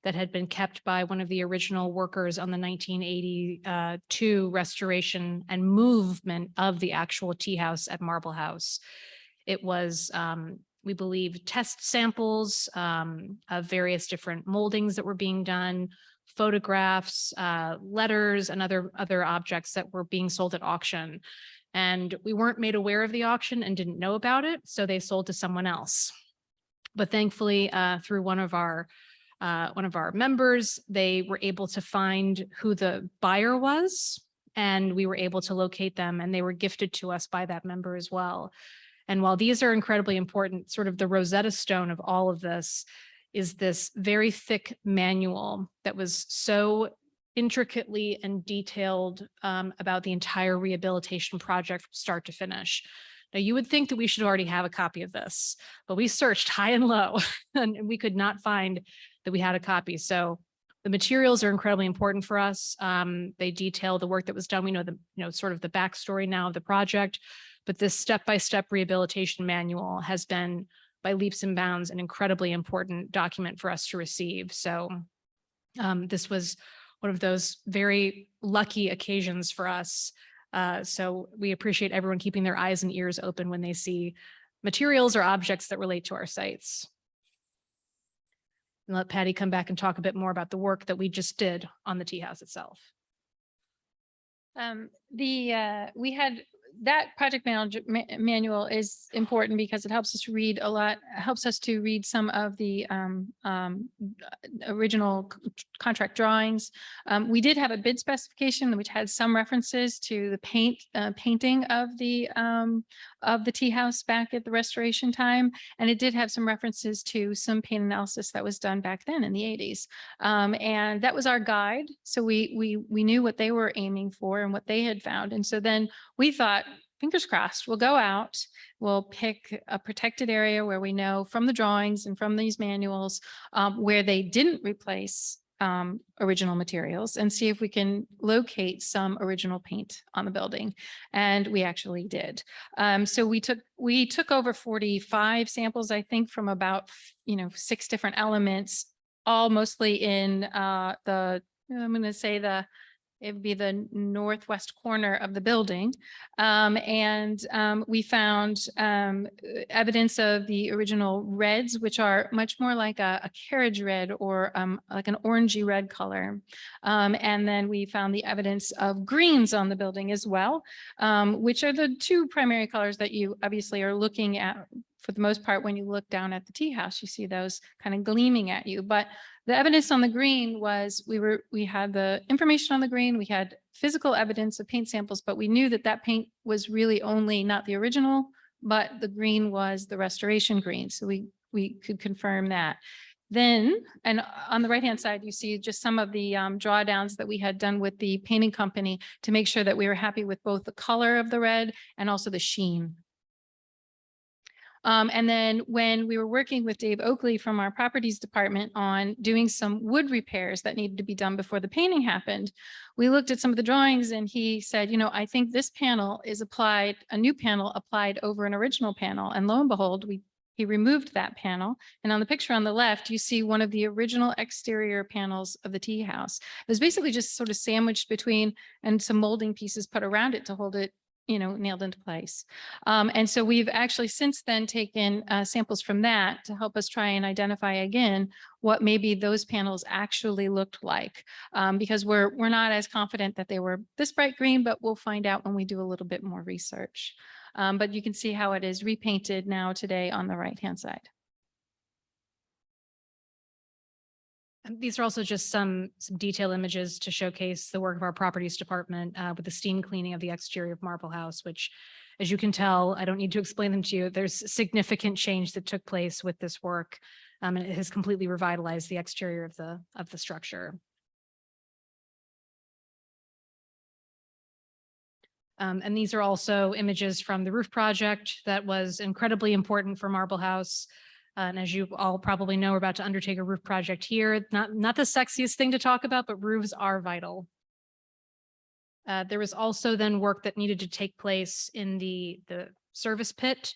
that had been kept by one of the original workers on the 1982 restoration and movement of the actual tea house at Marble House. It was, we believe, test samples of various different moldings that were being done, photographs, letters, and other objects that were being sold at auction. And we weren't made aware of the auction and didn't know about it, so they sold to someone else. But thankfully, through one of our members, they were able to find who the buyer was, and we were able to locate them, and they were gifted to us by that member as well. And while these are incredibly important, sort of the Rosetta Stone of all of this is this very thick manual that was so intricately and detailed about the entire rehabilitation project from start to finish. Now, you would think that we should already have a copy of this, but we searched high and low and we could not find that we had a copy. So the materials are incredibly important for us. They detail the work that was done. We know sort of the backstory now of the project, but this step-by-step rehabilitation manual has been by leaps and bounds an incredibly important document for us to receive. So this was one of those very lucky occasions for us. So we appreciate everyone keeping their eyes and ears open when they see materials or objects that relate to our sites. And let Patty come back and talk a bit more about the work that we just did on the tea house itself. We had that project manual is important because it helps us read a lot, helps us to read some of the original contract drawings. We did have a bid specification which had some references to the painting of the tea house back at the restoration time, and it did have some references to some paint analysis that was done back then in the 80s. And that was our guide. So we knew what they were aiming for and what they had found. And so then we thought, fingers crossed, we'll go out, we'll pick a protected area where we know from the drawings and from these manuals where they didn't replace original materials, and see if we can locate some original paint on the building. And we actually did. So we took over 45 samples, I think, from about 6 different elements, all mostly in I'm going to say it would be the northwest corner of the building. We found evidence of the original reds, which are much more like a carriage red or like an orangey red color. And then we found the evidence of greens on the building as well, which are the 2 primary colors that you obviously are looking at for the most part. When you look down at the tea house, you see those kind of gleaming at you. But the evidence on the green was we had the information on the green, we had physical evidence of paint samples, but we knew that that paint was really only not the original, but the green was the restoration green. So we could confirm that. Then, and on the right-hand side, you see just some of the drawdowns that we had done with the painting company to make sure that we were happy with both the color of the red and also the sheen. And then when we were working with Dave Oakley from our properties department on doing some wood repairs that needed to be done before the painting happened, we looked at some of the drawings and he said, I think this panel is applied, a new panel applied over an original panel. And lo and behold, he removed that panel. And on the picture on the left, you see one of the original exterior panels of the tea house. It was basically just sort of sandwiched between and some molding pieces put around it to hold it nailed into place. And so we've actually since then taken samples from that to help us try and identify again what maybe those panels actually looked like, because we're not as confident that they were this bright green, but we'll find out when we do a little bit more research. But you can see how it is repainted now today on the right-hand side. These are also just some detail images to showcase the work of our properties department with the steam cleaning of the exterior of Marble House, which, as you can tell, I don't need to explain them to you. There's significant change that took place with this work, and it has completely revitalized the exterior of the structure. And these are also images from the roof project that was incredibly important for Marble House. And as you all probably know, we're about to undertake a roof project here. Not the sexiest thing to talk about, but roofs are vital. There was also then work that needed to take place in the service pit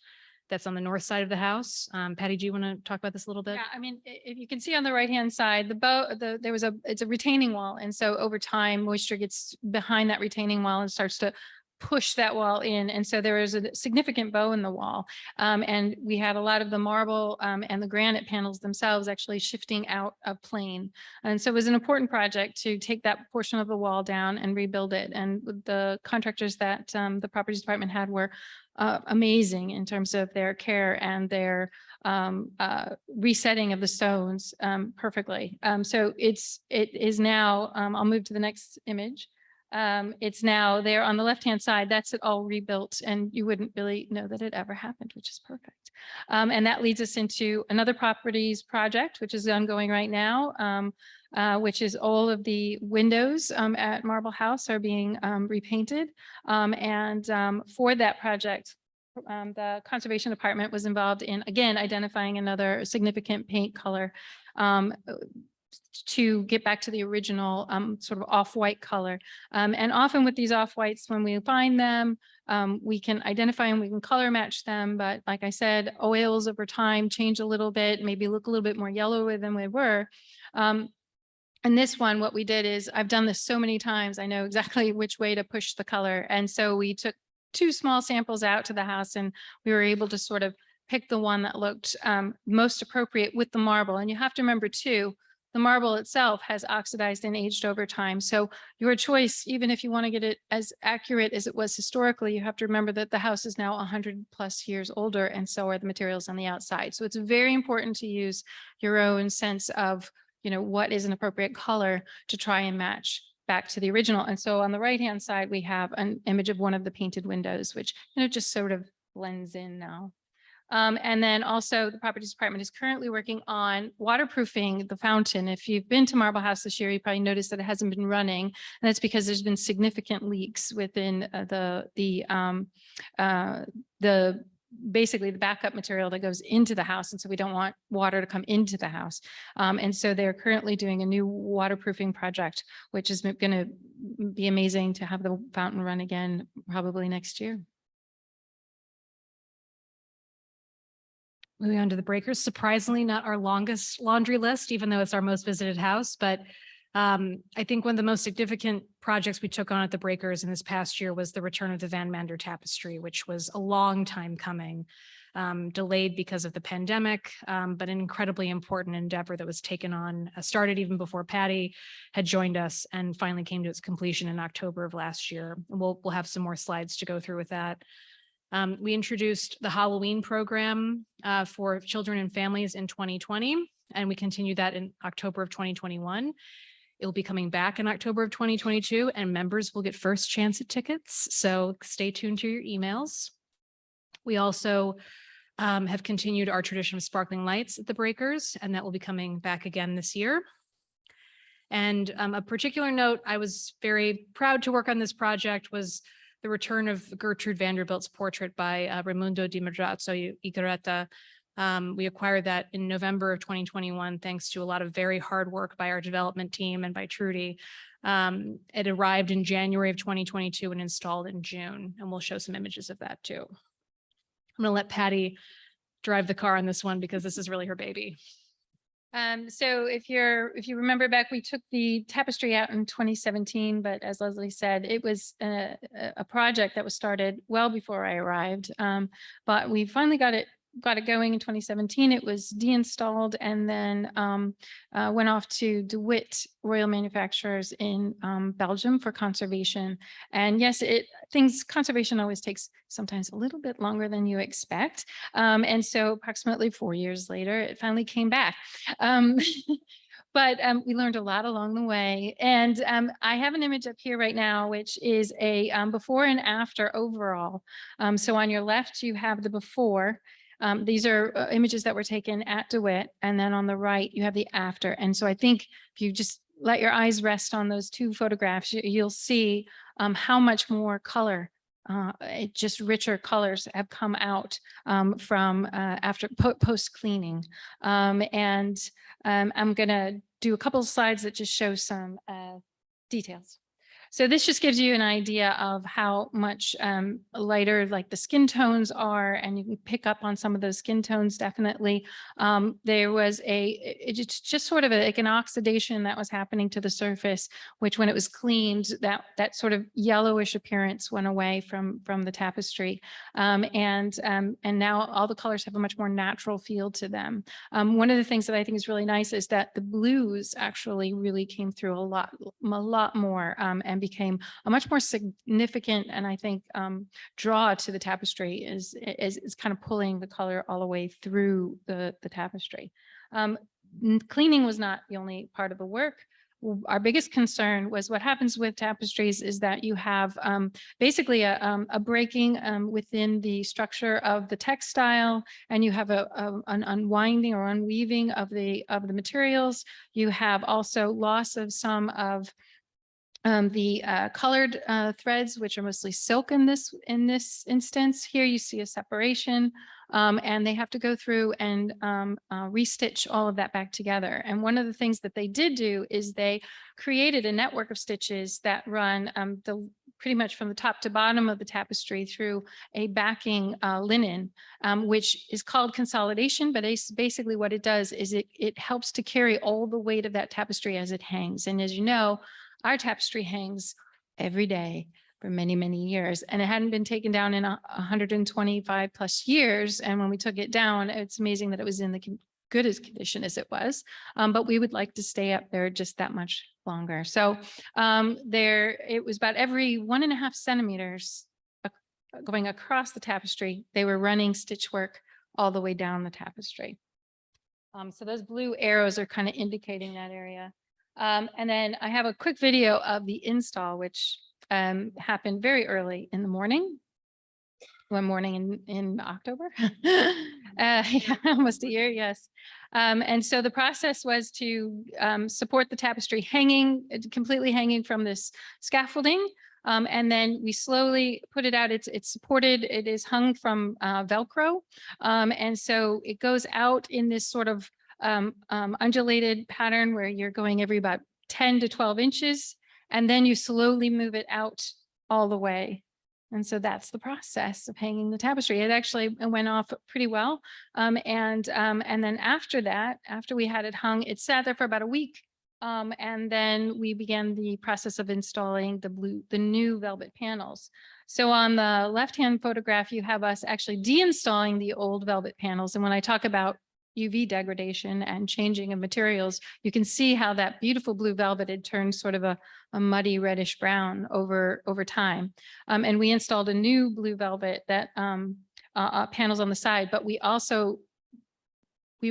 that's on the north side of the house. Patty, do you want to talk about this a little bit? Yeah, I mean, if you can see on the right-hand side, it's a retaining wall. And so over time, moisture gets behind that retaining wall and starts to push that wall in. And so there is a significant bow in the wall. And we had a lot of the marble and the granite panels themselves actually shifting out of plane. And so it was an important project to take that portion of the wall down and rebuild it. And the contractors that the properties department had were amazing in terms of their care and their resetting of the stones perfectly. So it is now, I'll move to the next image. It's now there on the left-hand side. That's it all rebuilt, and you wouldn't really know that it ever happened, which is perfect. And that leads us into another properties project, which is ongoing right now, which is all of the windows at Marble House are being repainted. For that project, the conservation department was involved in, again, identifying another significant paint color to get back to the original sort of off-white color. And often with these off-whites, when we find them, we can identify and we can color match them. But like I said, oils over time change a little bit, maybe look a little bit more yellower than they were. And this one, what we did is, I've done this so many times, I know exactly which way to push the color. And so we took 2 small samples out to the house and we were able to sort of pick the one that looked most appropriate with the marble. And you have to remember too, the marble itself has oxidized and aged over time. So your choice, even if you want to get it as accurate as it was historically, you have to remember that the house is now 100+ years older, and so are the materials on the outside. So it's very important to use your own sense of, what is an appropriate color to try and match back to the original. And so on the right-hand side, we have an image of one of the painted windows, which, just sort of blends in now. And then also the properties department is currently working on waterproofing the fountain. If you've been to Marble House this year, you probably noticed that it hasn't been running, and that's because there's been significant leaks within basically the backup material that goes into the house. And so we don't want water to come into the house. And so they're currently doing a new waterproofing project, which is going to be amazing to have the fountain run again, probably next year. Moving on to the breakers, surprisingly not our longest laundry list, even though it's our most visited house. But I think one of the most significant projects we took on at the breakers in this past year was the return of the Van Mander tapestry, which was a long time coming, delayed because of the pandemic, but an incredibly important endeavor that was taken on, started even before Patty had joined us, and finally came to its completion in October of last year. We'll have some more slides to go through with that. We introduced the Halloween program for children and families in 2020, and we continued that in October of 2021. It will be coming back in October of 2022, and members will get first chance at tickets. So stay tuned to your emails. We also have continued our tradition of sparkling lights at the breakers, and that will be coming back again this year. And a particular note, I was very proud to work on this project, was the return of Gertrude Vanderbilt's portrait by Raimundo di Madrazo y Garreta. We acquired that in November of 2021, thanks to a lot of very hard work by our development team and by Trudy. It arrived in January of 2022 and installed in June, and we'll show some images of that too. I'm gonna let Patty drive the car on this one because this is really her baby. So if you remember back, we took the tapestry out in 2017, but as Leslie said, it was a project that was started well before I arrived. But we finally got it going in 2017. It was deinstalled and then went off to DeWitt Royal Manufacturers in Belgium for conservation. And yes, conservation always takes sometimes a little bit longer than you expect. And so approximately 4 years later, it finally came back. But we learned a lot along the way. And I have an image up here right now, which is a before and after overall. So on your left, you have the before. These are images that were taken at DeWitt, and then on the right, you have the after. And so I think if you just let your eyes rest on those two photographs, you'll see how much more color, just richer colors have come out from after post cleaning. And I'm going to do a couple of slides that just show some details. So this just gives you an idea of how much lighter like the skin tones are, and you can pick up on some of those skin tones definitely. There was it's just sort of like an oxidation that was happening to the surface, which when it was cleaned, that sort of yellowish appearance went away from the tapestry. And now all the colors have a much more natural feel to them. One of the things that I think is really nice is that the blues actually really came through a lot more and became a much more significant, and I think draw to the tapestry is kind of pulling the color all the way through the tapestry. Cleaning was not the only part of the work. Our biggest concern was what happens with tapestries is that you have basically a breaking within the structure of the textile, and you have an unwinding or unweaving of the materials. You have also loss of some of the colored threads, which are mostly silk in this instance. Here you see a separation, and they have to go through and restitch all of that back together. And one of the things that they did do is they created a network of stitches that run pretty much from the top to bottom of the tapestry through a backing linen, which is called consolidation. But basically what it does is it helps to carry all the weight of that tapestry as it hangs. And as you know, our tapestry hangs every day for many, many years, and it hadn't been taken down in 125 plus years. And when we took it down, it's amazing that it was in the good as condition as it was, but we would like to stay up there just that much longer. So it was about every 1.5 centimeters going across the tapestry, they were running stitchwork all the way down the tapestry. So those blue arrows are kind of indicating that area. And then I have a quick video of the install, which happened very early in the morning. One morning in October, yeah, almost a year, yes. And so the process was to support the tapestry completely hanging from this scaffolding. And then we slowly put it out. It's supported. It is hung from Velcro. And so it goes out in this sort of undulated pattern where you're going every about 10 to 12 inches. And then you slowly move it out all the way. And so that's the process of hanging the tapestry. It actually went off pretty well. And then after that, after we had it hung, it sat there for about a week. And then we began the process of installing the new velvet panels. So on the left-hand photograph, you have us actually deinstalling the old velvet panels. And when I talk about UV degradation and changing of materials, you can see how that beautiful blue velvet had turned sort of a muddy reddish brown over time. And we installed a new blue velvet that panels on the side, but we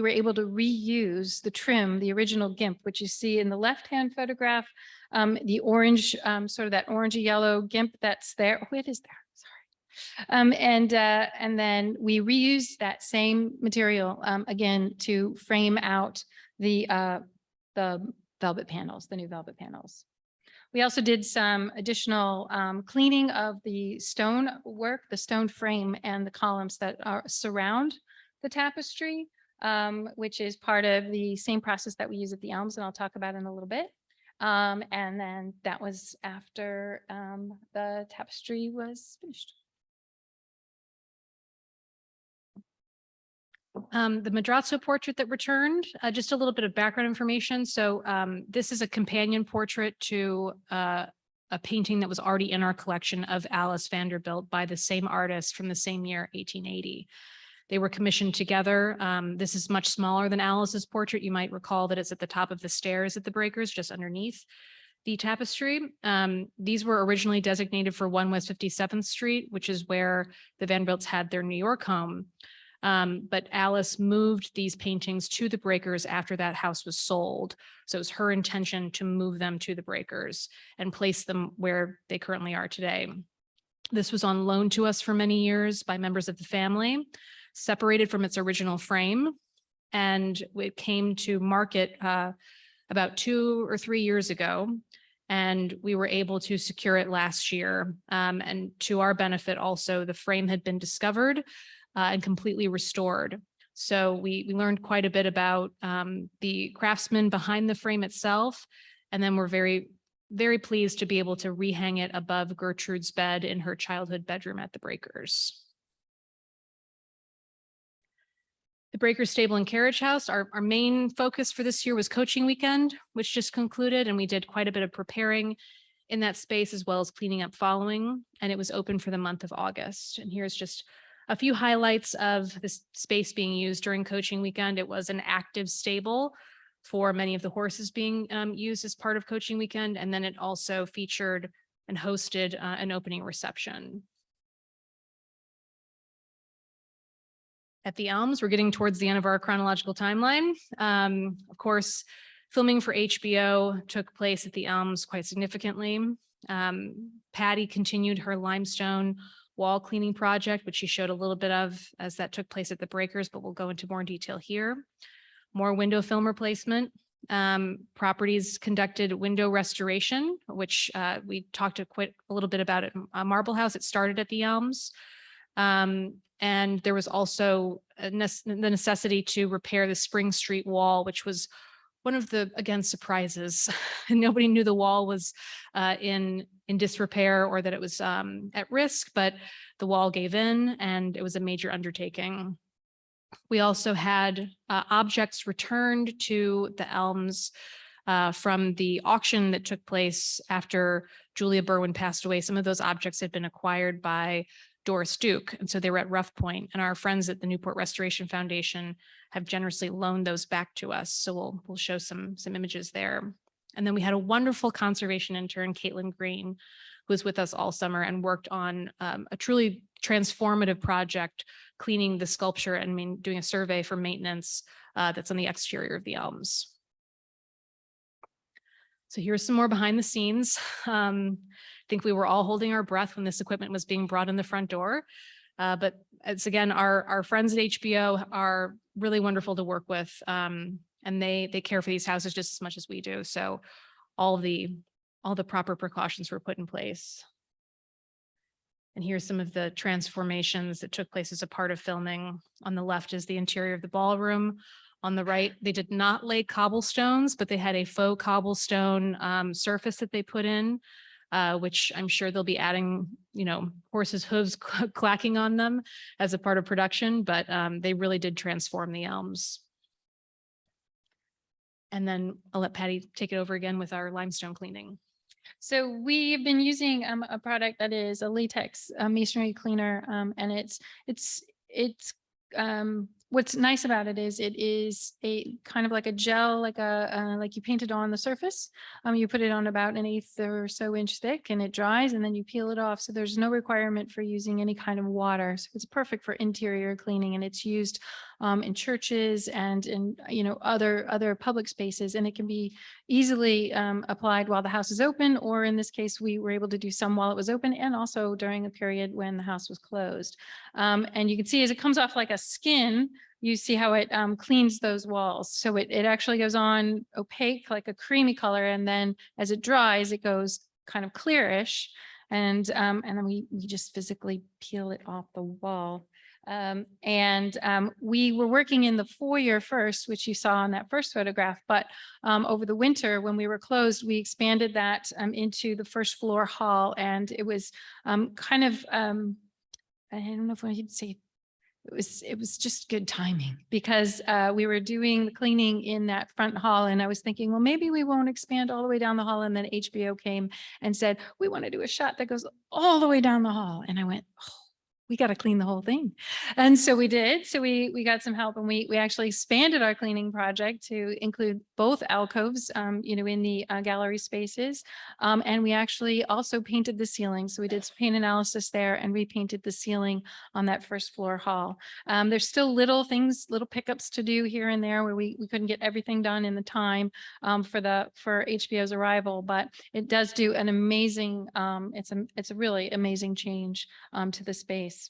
were able to reuse the trim, the original GIMP, which you see in the left-hand photograph, the orange, sort of that orangey yellow GIMP that's there. Oh, it is there. Sorry. And then we reused that same material again to frame out the velvet panels, the new velvet panels. We also did some additional cleaning of the stone work, the stone frame and the columns that surround the tapestry, which is part of the same process that we use at the Elms, and I'll talk about in a little bit. And then that was after the tapestry was finished. The Madrazo portrait that returned, just a little bit of background information. So this is a companion portrait to a painting that was already in our collection of Alice Vanderbilt by the same artist from the same year, 1880. They were commissioned together. This is much smaller than Alice's portrait. You might recall that it's at the top of the stairs at the Breakers, just underneath the tapestry. These were originally designated for 1 West 57th Street, which is where the Vanderbilts had their New York home. But Alice moved these paintings to the Breakers after that house was sold. So it was her intention to move them to the Breakers and place them where they currently are today. This was on loan to us for many years by members of the family, separated from its original frame. And it came to market about 2 or 3 years ago. And we were able to secure it last year. And to our benefit also, the frame had been discovered and completely restored. So we learned quite a bit about the craftsman behind the frame itself. And then we're very, very pleased to be able to rehang it above Gertrude's bed in her childhood bedroom at the Breakers. The Breakers Stable and Carriage House, our main focus for this year was coaching weekend, which just concluded, and we did quite a bit of preparing in that space as well as cleaning up following, and it was open for the month of August. And here's just a few highlights of this space being used during coaching weekend. It was an active stable for many of the horses being used as part of coaching weekend. And then it also featured and hosted an opening reception. At the Elms, we're getting towards the end of our chronological timeline. Of course, filming for HBO took place at the Elms quite significantly. Patty continued her limestone wall cleaning project, which she showed a little bit of as that took place at the Breakers, but we'll go into more detail here. More window film replacement. Properties conducted window restoration, which we talked quite a little bit about at Marble House. It started at the Elms. And there was also the necessity to repair the Spring Street wall, which was one of the, again, surprises. Nobody knew the wall was in disrepair or that it was at risk, but the wall gave in and it was a major undertaking. We also had objects returned to the Elms from the auction that took place after Julia Berwin passed away. Some of those objects had been acquired by Doris Duke. And so they were at Rough Point, and our friends at the Newport Restoration Foundation have generously loaned those back to us. So we'll show some images there. And then we had a wonderful conservation intern, Caitlin Green, who was with us all summer and worked on a truly transformative project, cleaning the sculpture and doing a survey for maintenance that's on the exterior of the elms. So here's some more behind the scenes. I think we were all holding our breath when this equipment was being brought in the front door. But it's again, our friends at HBO are really wonderful to work with. And they care for these houses just as much as we do. So all the proper precautions were put in place. And here's some of the transformations that took place as a part of filming. On the left is the interior of the ballroom. On the right, they did not lay cobblestones, but they had a faux cobblestone surface that they put in, which I'm sure they'll be adding, horses' hooves clacking on them as a part of production, but they really did transform the elms. And then I'll let Patty take it over again with our limestone cleaning. So we've been using a product that is a latex masonry cleaner, and it's what's nice about it is a kind of like a gel, like you paint it on the surface. You put it on about an 1/8 or so inch thick, and it dries, and then you peel it off. So there's no requirement for using any kind of water. So it's perfect for interior cleaning, and it's used in churches and in other public spaces, and it can be easily applied while the house is open, or in this case, we were able to do some while it was open and also during a period when the house was closed. And you can see as it comes off like a skin, you see how it cleans those walls. So it actually goes on opaque, like a creamy color. And then as it dries, it goes kind of clearish. And then we just physically peel it off the wall. We were working in the foyer first, which you saw on that first photograph, but over the winter when we were closed, we expanded that into the first floor hall, and it was kind of, I don't know if I should say, it was just good timing, because we were doing the cleaning in that front hall, and I was thinking, well, maybe we won't expand all the way down the hall. And then HBO came and said, we want to do a shot that goes all the way down the hall. And I went, oh, we got to clean the whole thing. And so we did. So we got some help, and we actually expanded our cleaning project to include both alcoves, in the gallery spaces. And we actually also painted the ceiling. So we did some paint analysis there and repainted the ceiling on that first floor hall. There's still little pickups to do here and there where we couldn't get everything done in the time for HBO's arrival, but it does do an amazing, it's a really amazing change to the space.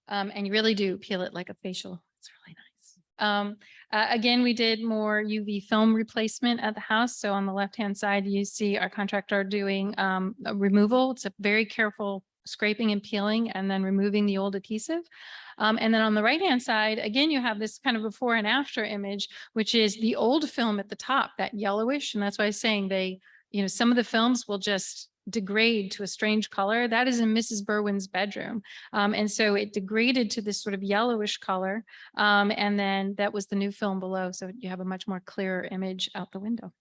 And you really do peel it like a facial. It's really nice. Again, we did more UV film replacement at the house. So on the left-hand side, you see our contractor doing a removal. It's a very careful scraping and peeling and then removing the old adhesive. And then on the right-hand side, again, you have this kind of before and after image, which is the old film at the top, that yellowish. And that's why I was saying some of the films will just degrade to a strange color. That is in Mrs. Berwin's bedroom. And so it degraded to this sort of yellowish color. And then that was the new film below. So you have a much more clearer image out the window.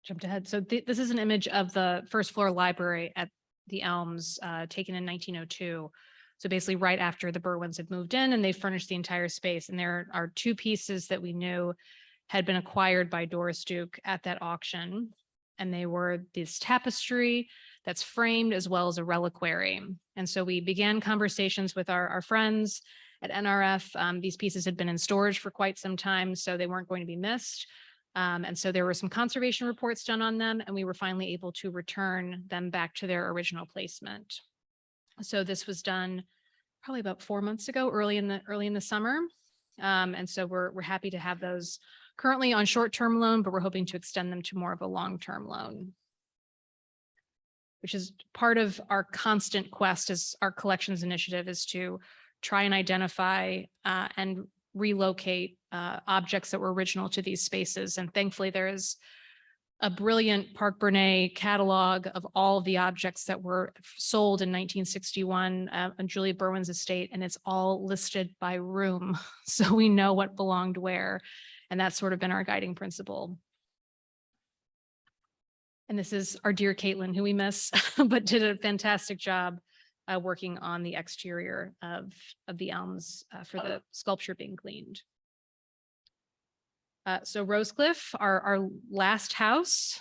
Jumped ahead. So this is an image of the first floor library at the Elms, taken in 1902. So basically right after the Berwins had moved in and they furnished the entire space. And there are 2 pieces that we knew had been acquired by Doris Duke at that auction. And they were this tapestry that's framed as well as a reliquary. And so we began conversations with our friends at NRF. These pieces had been in storage for quite some time, so they weren't going to be missed. And so there were some conservation reports done on them, and we were finally able to return them back to their original placement. So this was done probably about 4 months ago, early in the summer. And so we're happy to have those currently on short-term loan, but we're hoping to extend them to more of a long-term loan, which is part of our constant quest as our collections initiative is to try and identify and relocate objects that were original to these spaces. And thankfully there is a brilliant Park Bernay catalog of all of the objects that were sold in 1961 on Julia Berwin's estate, and it's all listed by room. So we know what belonged where. And that's sort of been our guiding principle. And this is our dear Caitlin, who we miss, but did a fantastic job working on the exterior of the elms for the sculpture being cleaned. So Rosecliff, our last house,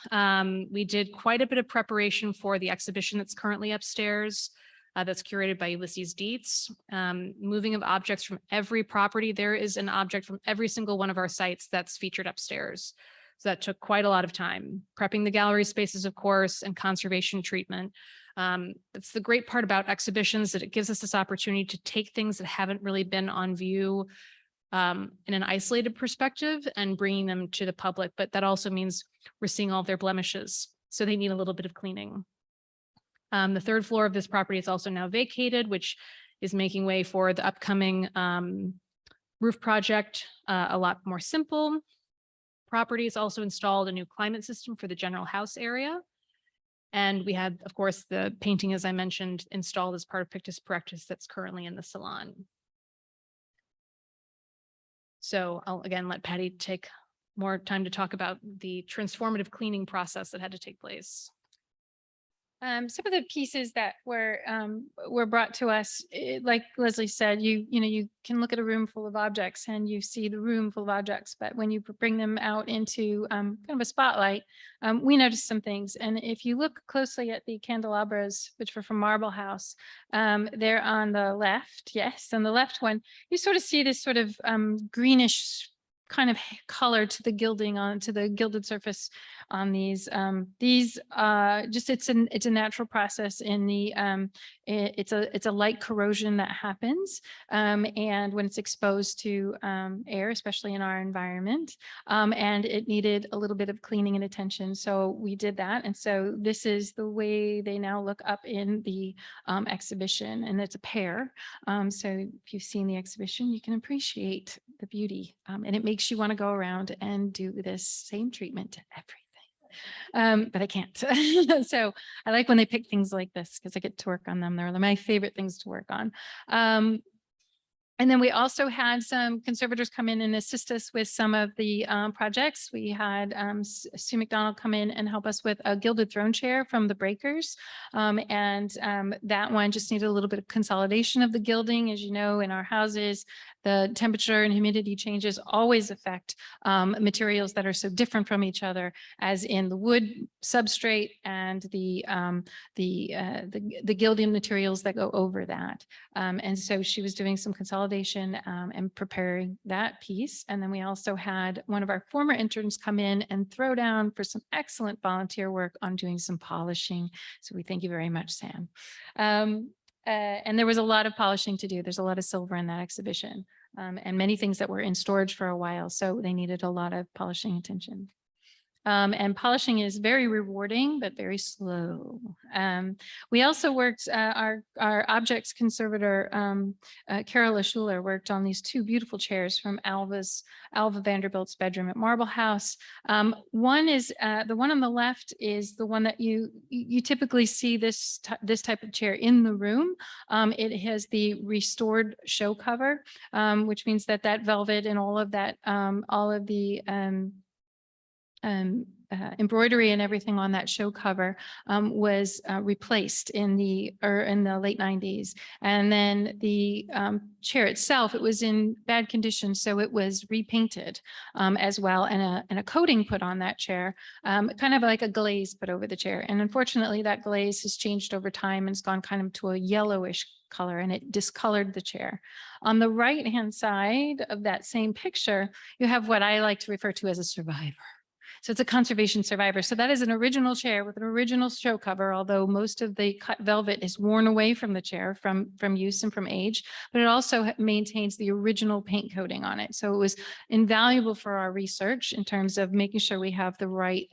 we did quite a bit of preparation for the exhibition that's currently upstairs. That's curated by Ulysses Dietz. Moving of objects from every property. There is an object from every single one of our sites that's featured upstairs. So that took quite a lot of time. Prepping the gallery spaces, of course, and conservation treatment. That's the great part about exhibitions, that it gives us this opportunity to take things that haven't really been on view in an isolated perspective and bringing them to the public. But that also means we're seeing all of their blemishes. So they need a little bit of cleaning. The third floor of this property is also now vacated, which is making way for the upcoming roof project, a lot more simple. Properties also installed a new climate system for the general house area. And we had, of course, the painting, as I mentioned, installed as part of Pictus Practice that's currently in the salon. So I'll again let Patty take more time to talk about the transformative cleaning process that had to take place. Some of the pieces that were brought to us, like Leslie said, you can look at a room full of objects and you see the room full of objects, but when you bring them out into kind of a spotlight, we noticed some things. And if you look closely at the candelabras, which were from Marble House, they're on the left. Yes, on the left one, you sort of see this sort of greenish kind of color to the gilding onto the gilded surface on these. Just it's a natural process in the it's a light corrosion that happens, and when it's exposed to air, especially in our environment, and it needed a little bit of cleaning and attention. So we did that, and so this is the way they now look up in the exhibition, and it's a pair. So if you've seen the exhibition, you can appreciate the beauty, and it makes you want to go around and do this same treatment to everything. But I can't. So I like when they pick things like this because I get to work on them. They're my favorite things to work on. And then we also had some conservators come in and assist us with some of the projects. We had Sue McDonald come in and help us with a gilded throne chair from the Breakers. That one just needed a little bit of consolidation of the gilding. As you know, in our houses, the temperature and humidity changes always affect materials that are so different from each other, as in the wood substrate and the gilding materials that go over that. And so she was doing some consolidation and preparing that piece. And then we also had one of our former interns come in and throw down for some excellent volunteer work on doing some polishing. So we thank you very much, Sam. And there was a lot of polishing to do. There's a lot of silver in that exhibition, and many things that were in storage for a while. So they needed a lot of polishing attention. And polishing is very rewarding, but very slow. We also worked, our objects conservator, Carola Schuler, worked on these two beautiful chairs from Alva Vanderbilt's bedroom at Marble House. One is, the one on the left is the one that you typically see this type of chair in the room. It has the restored show cover, which means that velvet and all of that, all of the embroidery and everything on that show cover was replaced in the late 90s. And then the chair itself, it was in bad condition, so it was repainted as well, and a coating put on that chair, kind of like a glaze put over the chair. And unfortunately, that glaze has changed over time and it's gone kind of to a yellowish color, and it discolored the chair. On the right-hand side of that same picture, you have what I like to refer to as a survivor. So it's a conservation survivor. So that is an original chair with an original show cover, although most of the cut velvet is worn away from the chair from use and from age, but it also maintains the original paint coating on it. So it was invaluable for our research in terms of making sure we have the right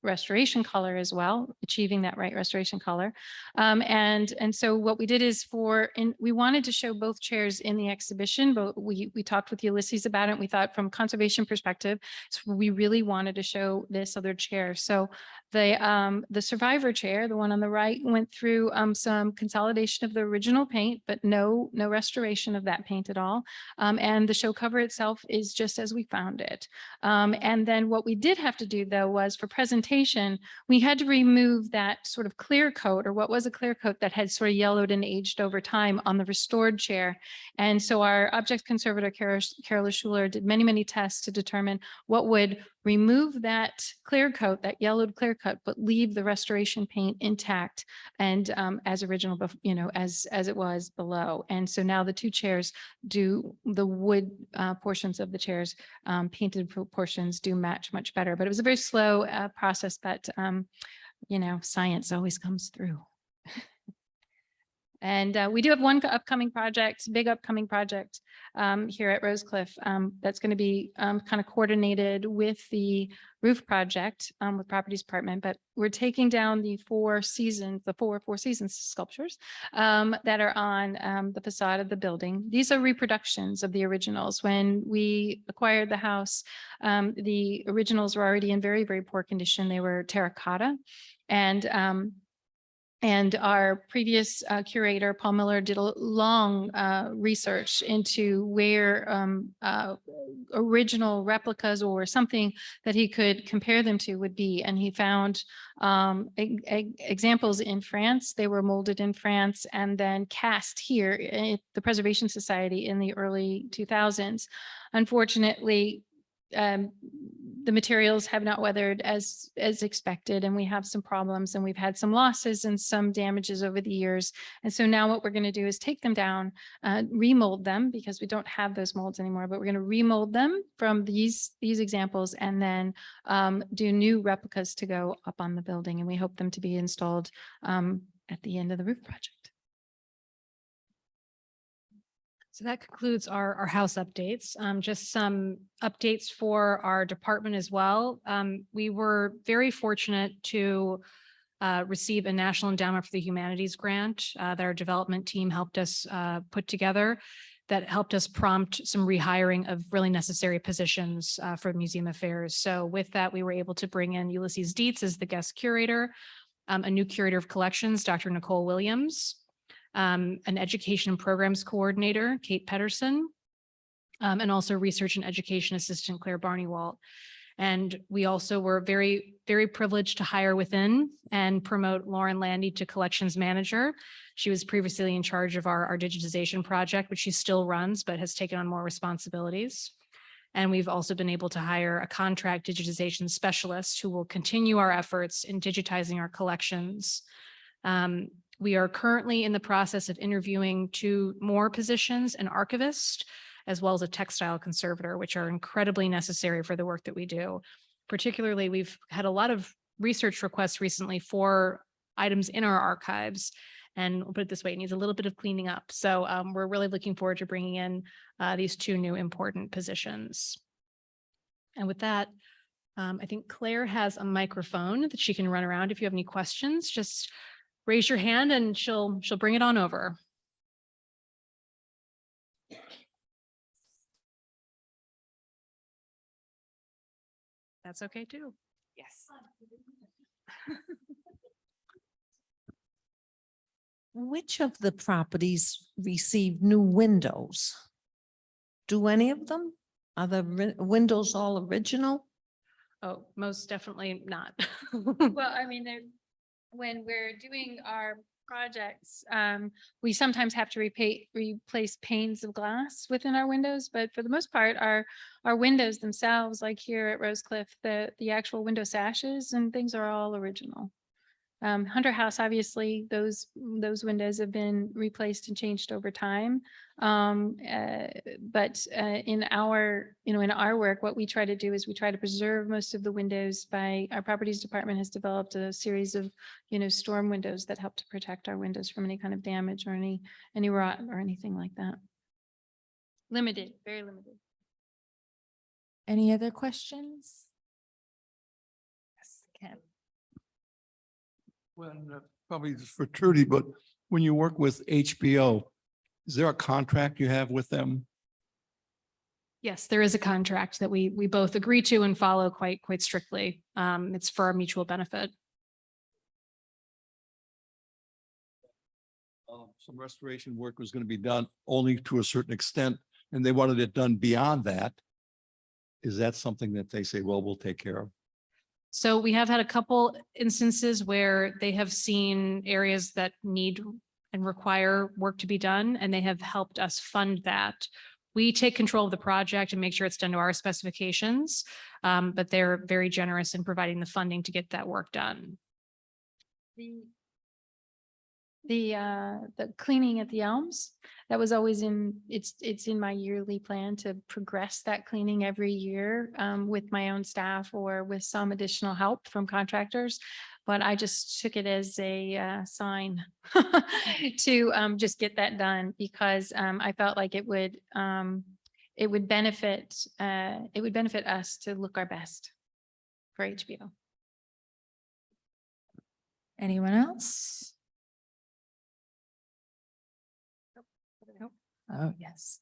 restoration color as well, achieving that right restoration color. And so what we did is we wanted to show both chairs in the exhibition, but we talked with Ulysses about it. We thought from conservation perspective, so we really wanted to show this other chair. So The survivor chair, the one on the right, went through some consolidation of the original paint, but no restoration of that paint at all. And the show cover itself is just as we found it. And then what we did have to do, though, was for presentation, we had to remove that sort of clear coat, or what was a clear coat that had sort of yellowed and aged over time on the restored chair. And so our object conservator, Carol Schuler, did many tests to determine what would remove that clear coat, that yellowed clear coat, but leave the restoration paint intact and as original, as it was below. And so now the two chairs do, the wood portions of the chairs, painted portions do match much better. But it was a very slow process, but science always comes through. And we do have one big upcoming project here at Rosecliff that's going to be kind of coordinated with the roof project with Properties Department. But we're taking down the four seasons sculptures that are on the facade of the building. These are reproductions of the originals. When we acquired the house, the originals were already in very poor condition. They were terracotta. And our previous curator, Paul Miller, did a long research into where original replicas or something that he could compare them to would be. And he found examples in France. They were molded in France and then cast here at the Preservation Society in the early 2000s. Unfortunately, the materials have not weathered as expected, and we have some problems, and we've had some losses and some damages over the years. And so now what we're going to do is take them down, remold them, because we don't have those molds anymore, but we're going to remold them from these examples, and then do new replicas to go up on the building. And we hope them to be installed at the end of the roof project. So that concludes our house updates. Just some updates for our department as well. We were very fortunate to receive a National Endowment for the Humanities grant that our development team helped us put together, that helped us prompt some rehiring of really necessary positions for museum affairs. So with that, we were able to bring in Ulysses Dietz as the guest curator, a new curator of collections, Dr. Nicole Williams, an education and programs coordinator, Kate Pedersen, and also research and education assistant, Claire Barneywalt. And we also were very privileged to hire within and promote Lauren Landy to collections manager. She was previously in charge of our digitization project, which she still runs, but has taken on more responsibilities. And we've also been able to hire a contract digitization specialist who will continue our efforts in digitizing our collections. We are currently in the process of interviewing 2 more positions, an archivist, as well as a textile conservator, which are incredibly necessary for the work that we do. Particularly, we've had a lot of research requests recently for items in our archives. And we'll put it this way, it needs a little bit of cleaning up. So we're really looking forward to bringing in these 2 new important positions. And with that, I think Claire has a microphone that she can run around. If you have any questions, just raise your hand and she'll bring it on over. That's okay too. Yes. Which of the properties received new windows? Do any of them? Are the windows all original? Oh, most definitely not. Well, I mean, when we're doing our projects, we sometimes have to replace panes of glass within our windows, but for the most part, our windows themselves, like here at Rosecliff, the actual window sashes and things are all original. Hunter House, obviously, those windows have been replaced and changed over time. But in our work, what we try to do is we try to preserve most of the windows by our properties department has developed a series of, storm windows that help to protect our windows from any kind of damage or any rot or anything like that. Limited, very limited. Any other questions? Yes, Ken. Well, probably this is for Trudy, but when you work with HBO, is there a contract you have with them? Yes, there is a contract that we both agree to and follow quite strictly. It's for our mutual benefit. Some restoration work was going to be done only to a certain extent, and they wanted it done beyond that. Is that something that they say, well, we'll take care of? So we have had a couple instances where they have seen areas that need and require work to be done, and they have helped us fund that. We take control of the project and make sure it's done to our specifications, but they're very generous in providing the funding to get that work done. The cleaning at the Elms, that was always it's in my yearly plan to progress that cleaning every year with my own staff or with some additional help from contractors. But I just took it as a sign to just get that done because I felt like it would benefit us to look our best for HBO. Anyone else? Oh, yes.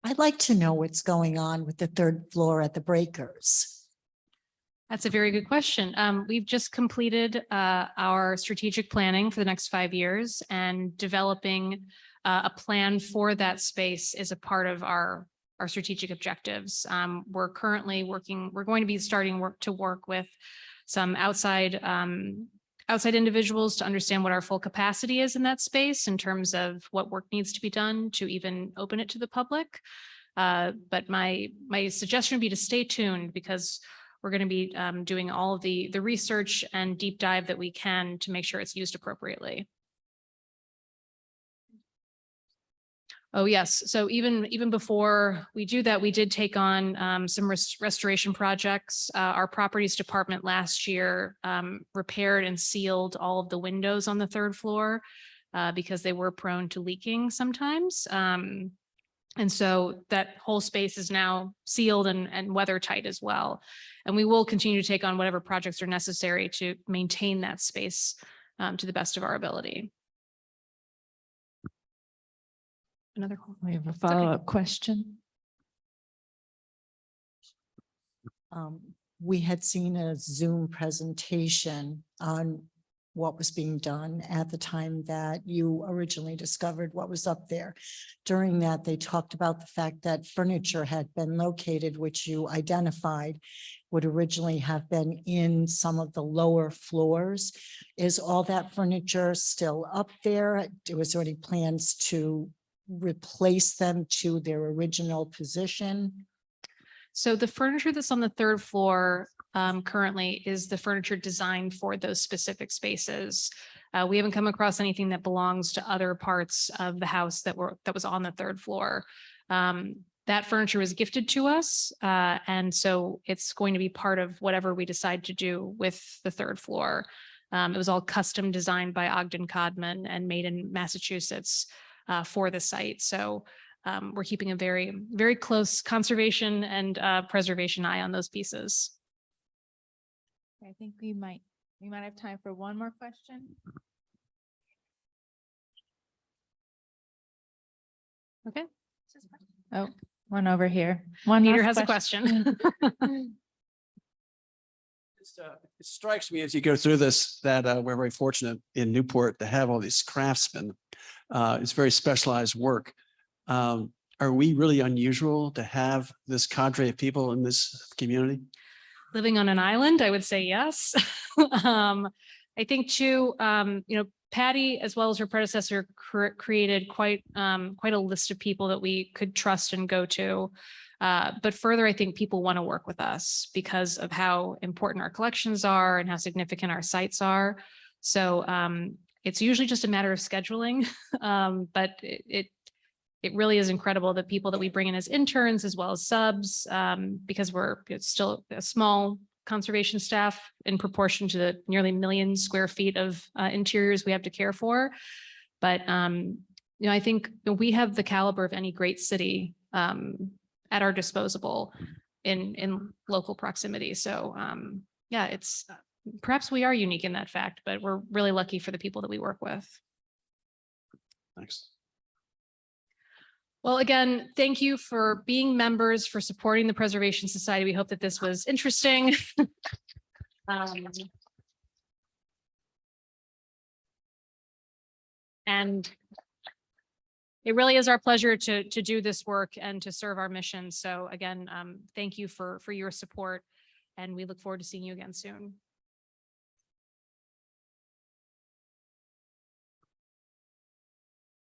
I'd like to know what's going on with the third floor at the Breakers. That's a very good question. We've just completed our strategic planning for the next 5 years, and developing a plan for that space is a part of our strategic objectives. We're currently working, we're going to be starting to work with some outside individuals to understand what our full capacity is in that space in terms of what work needs to be done to even open it to the public. But my suggestion would be to stay tuned, because we're going to be doing all of the research and deep dive that we can to make sure it's used appropriately. Oh, yes. So even before we do that, we did take on some restoration projects. Our properties department last year repaired and sealed all of the windows on the third floor because they were prone to leaking sometimes. And so that whole space is now sealed and weather tight as well. And we will continue to take on whatever projects are necessary to maintain that space to the best of our ability. Another call. We have a follow-up question. We had seen a Zoom presentation on what was being done at the time that you originally discovered what was up there. During that, they talked about the fact that furniture had been located, which you identified would originally have been in some of the lower floors. Is all that furniture still up there? Was there any plans to replace them to their original position? So the furniture that's on the third floor currently is the furniture designed for those specific spaces. We haven't come across anything that belongs to other parts of the house that was on the third floor. That furniture was gifted to us, and so it's going to be part of whatever we decide to do with the third floor. It was all custom designed by Ogden Codman and made in Massachusetts for the site. So we're keeping a very, very close conservation and preservation eye on those pieces. I think we might have time for one more question. Okay. Oh, one over here. One Peter last has a question. It strikes me as you go through this that we're very fortunate in Newport to have all these craftsmen. It's very specialized work. Are we really unusual to have this cadre of people in this community? Living on an island, I would say yes. I think too, Patty, as well as her predecessor, created quite a list of people that we could trust and go to. But further, I think people want to work with us because of how important our collections are and how significant our sites are. So it's usually just a matter of scheduling, but it really is incredible the people that we bring in as interns as well as subs, because it's still a small conservation staff in proportion to the nearly 1 million square feet of interiors we have to care for. But I think we have the caliber of any great city at our disposal in local proximity. So yeah, it's perhaps we are unique in that fact, but we're really lucky for the people that we work with. Thanks. Well, again, thank you for being members, for supporting the Preservation Society. We hope that this was interesting. And it really is our pleasure to do this work and to serve our mission. So again, thank you for your support, and we look forward to seeing you again soon.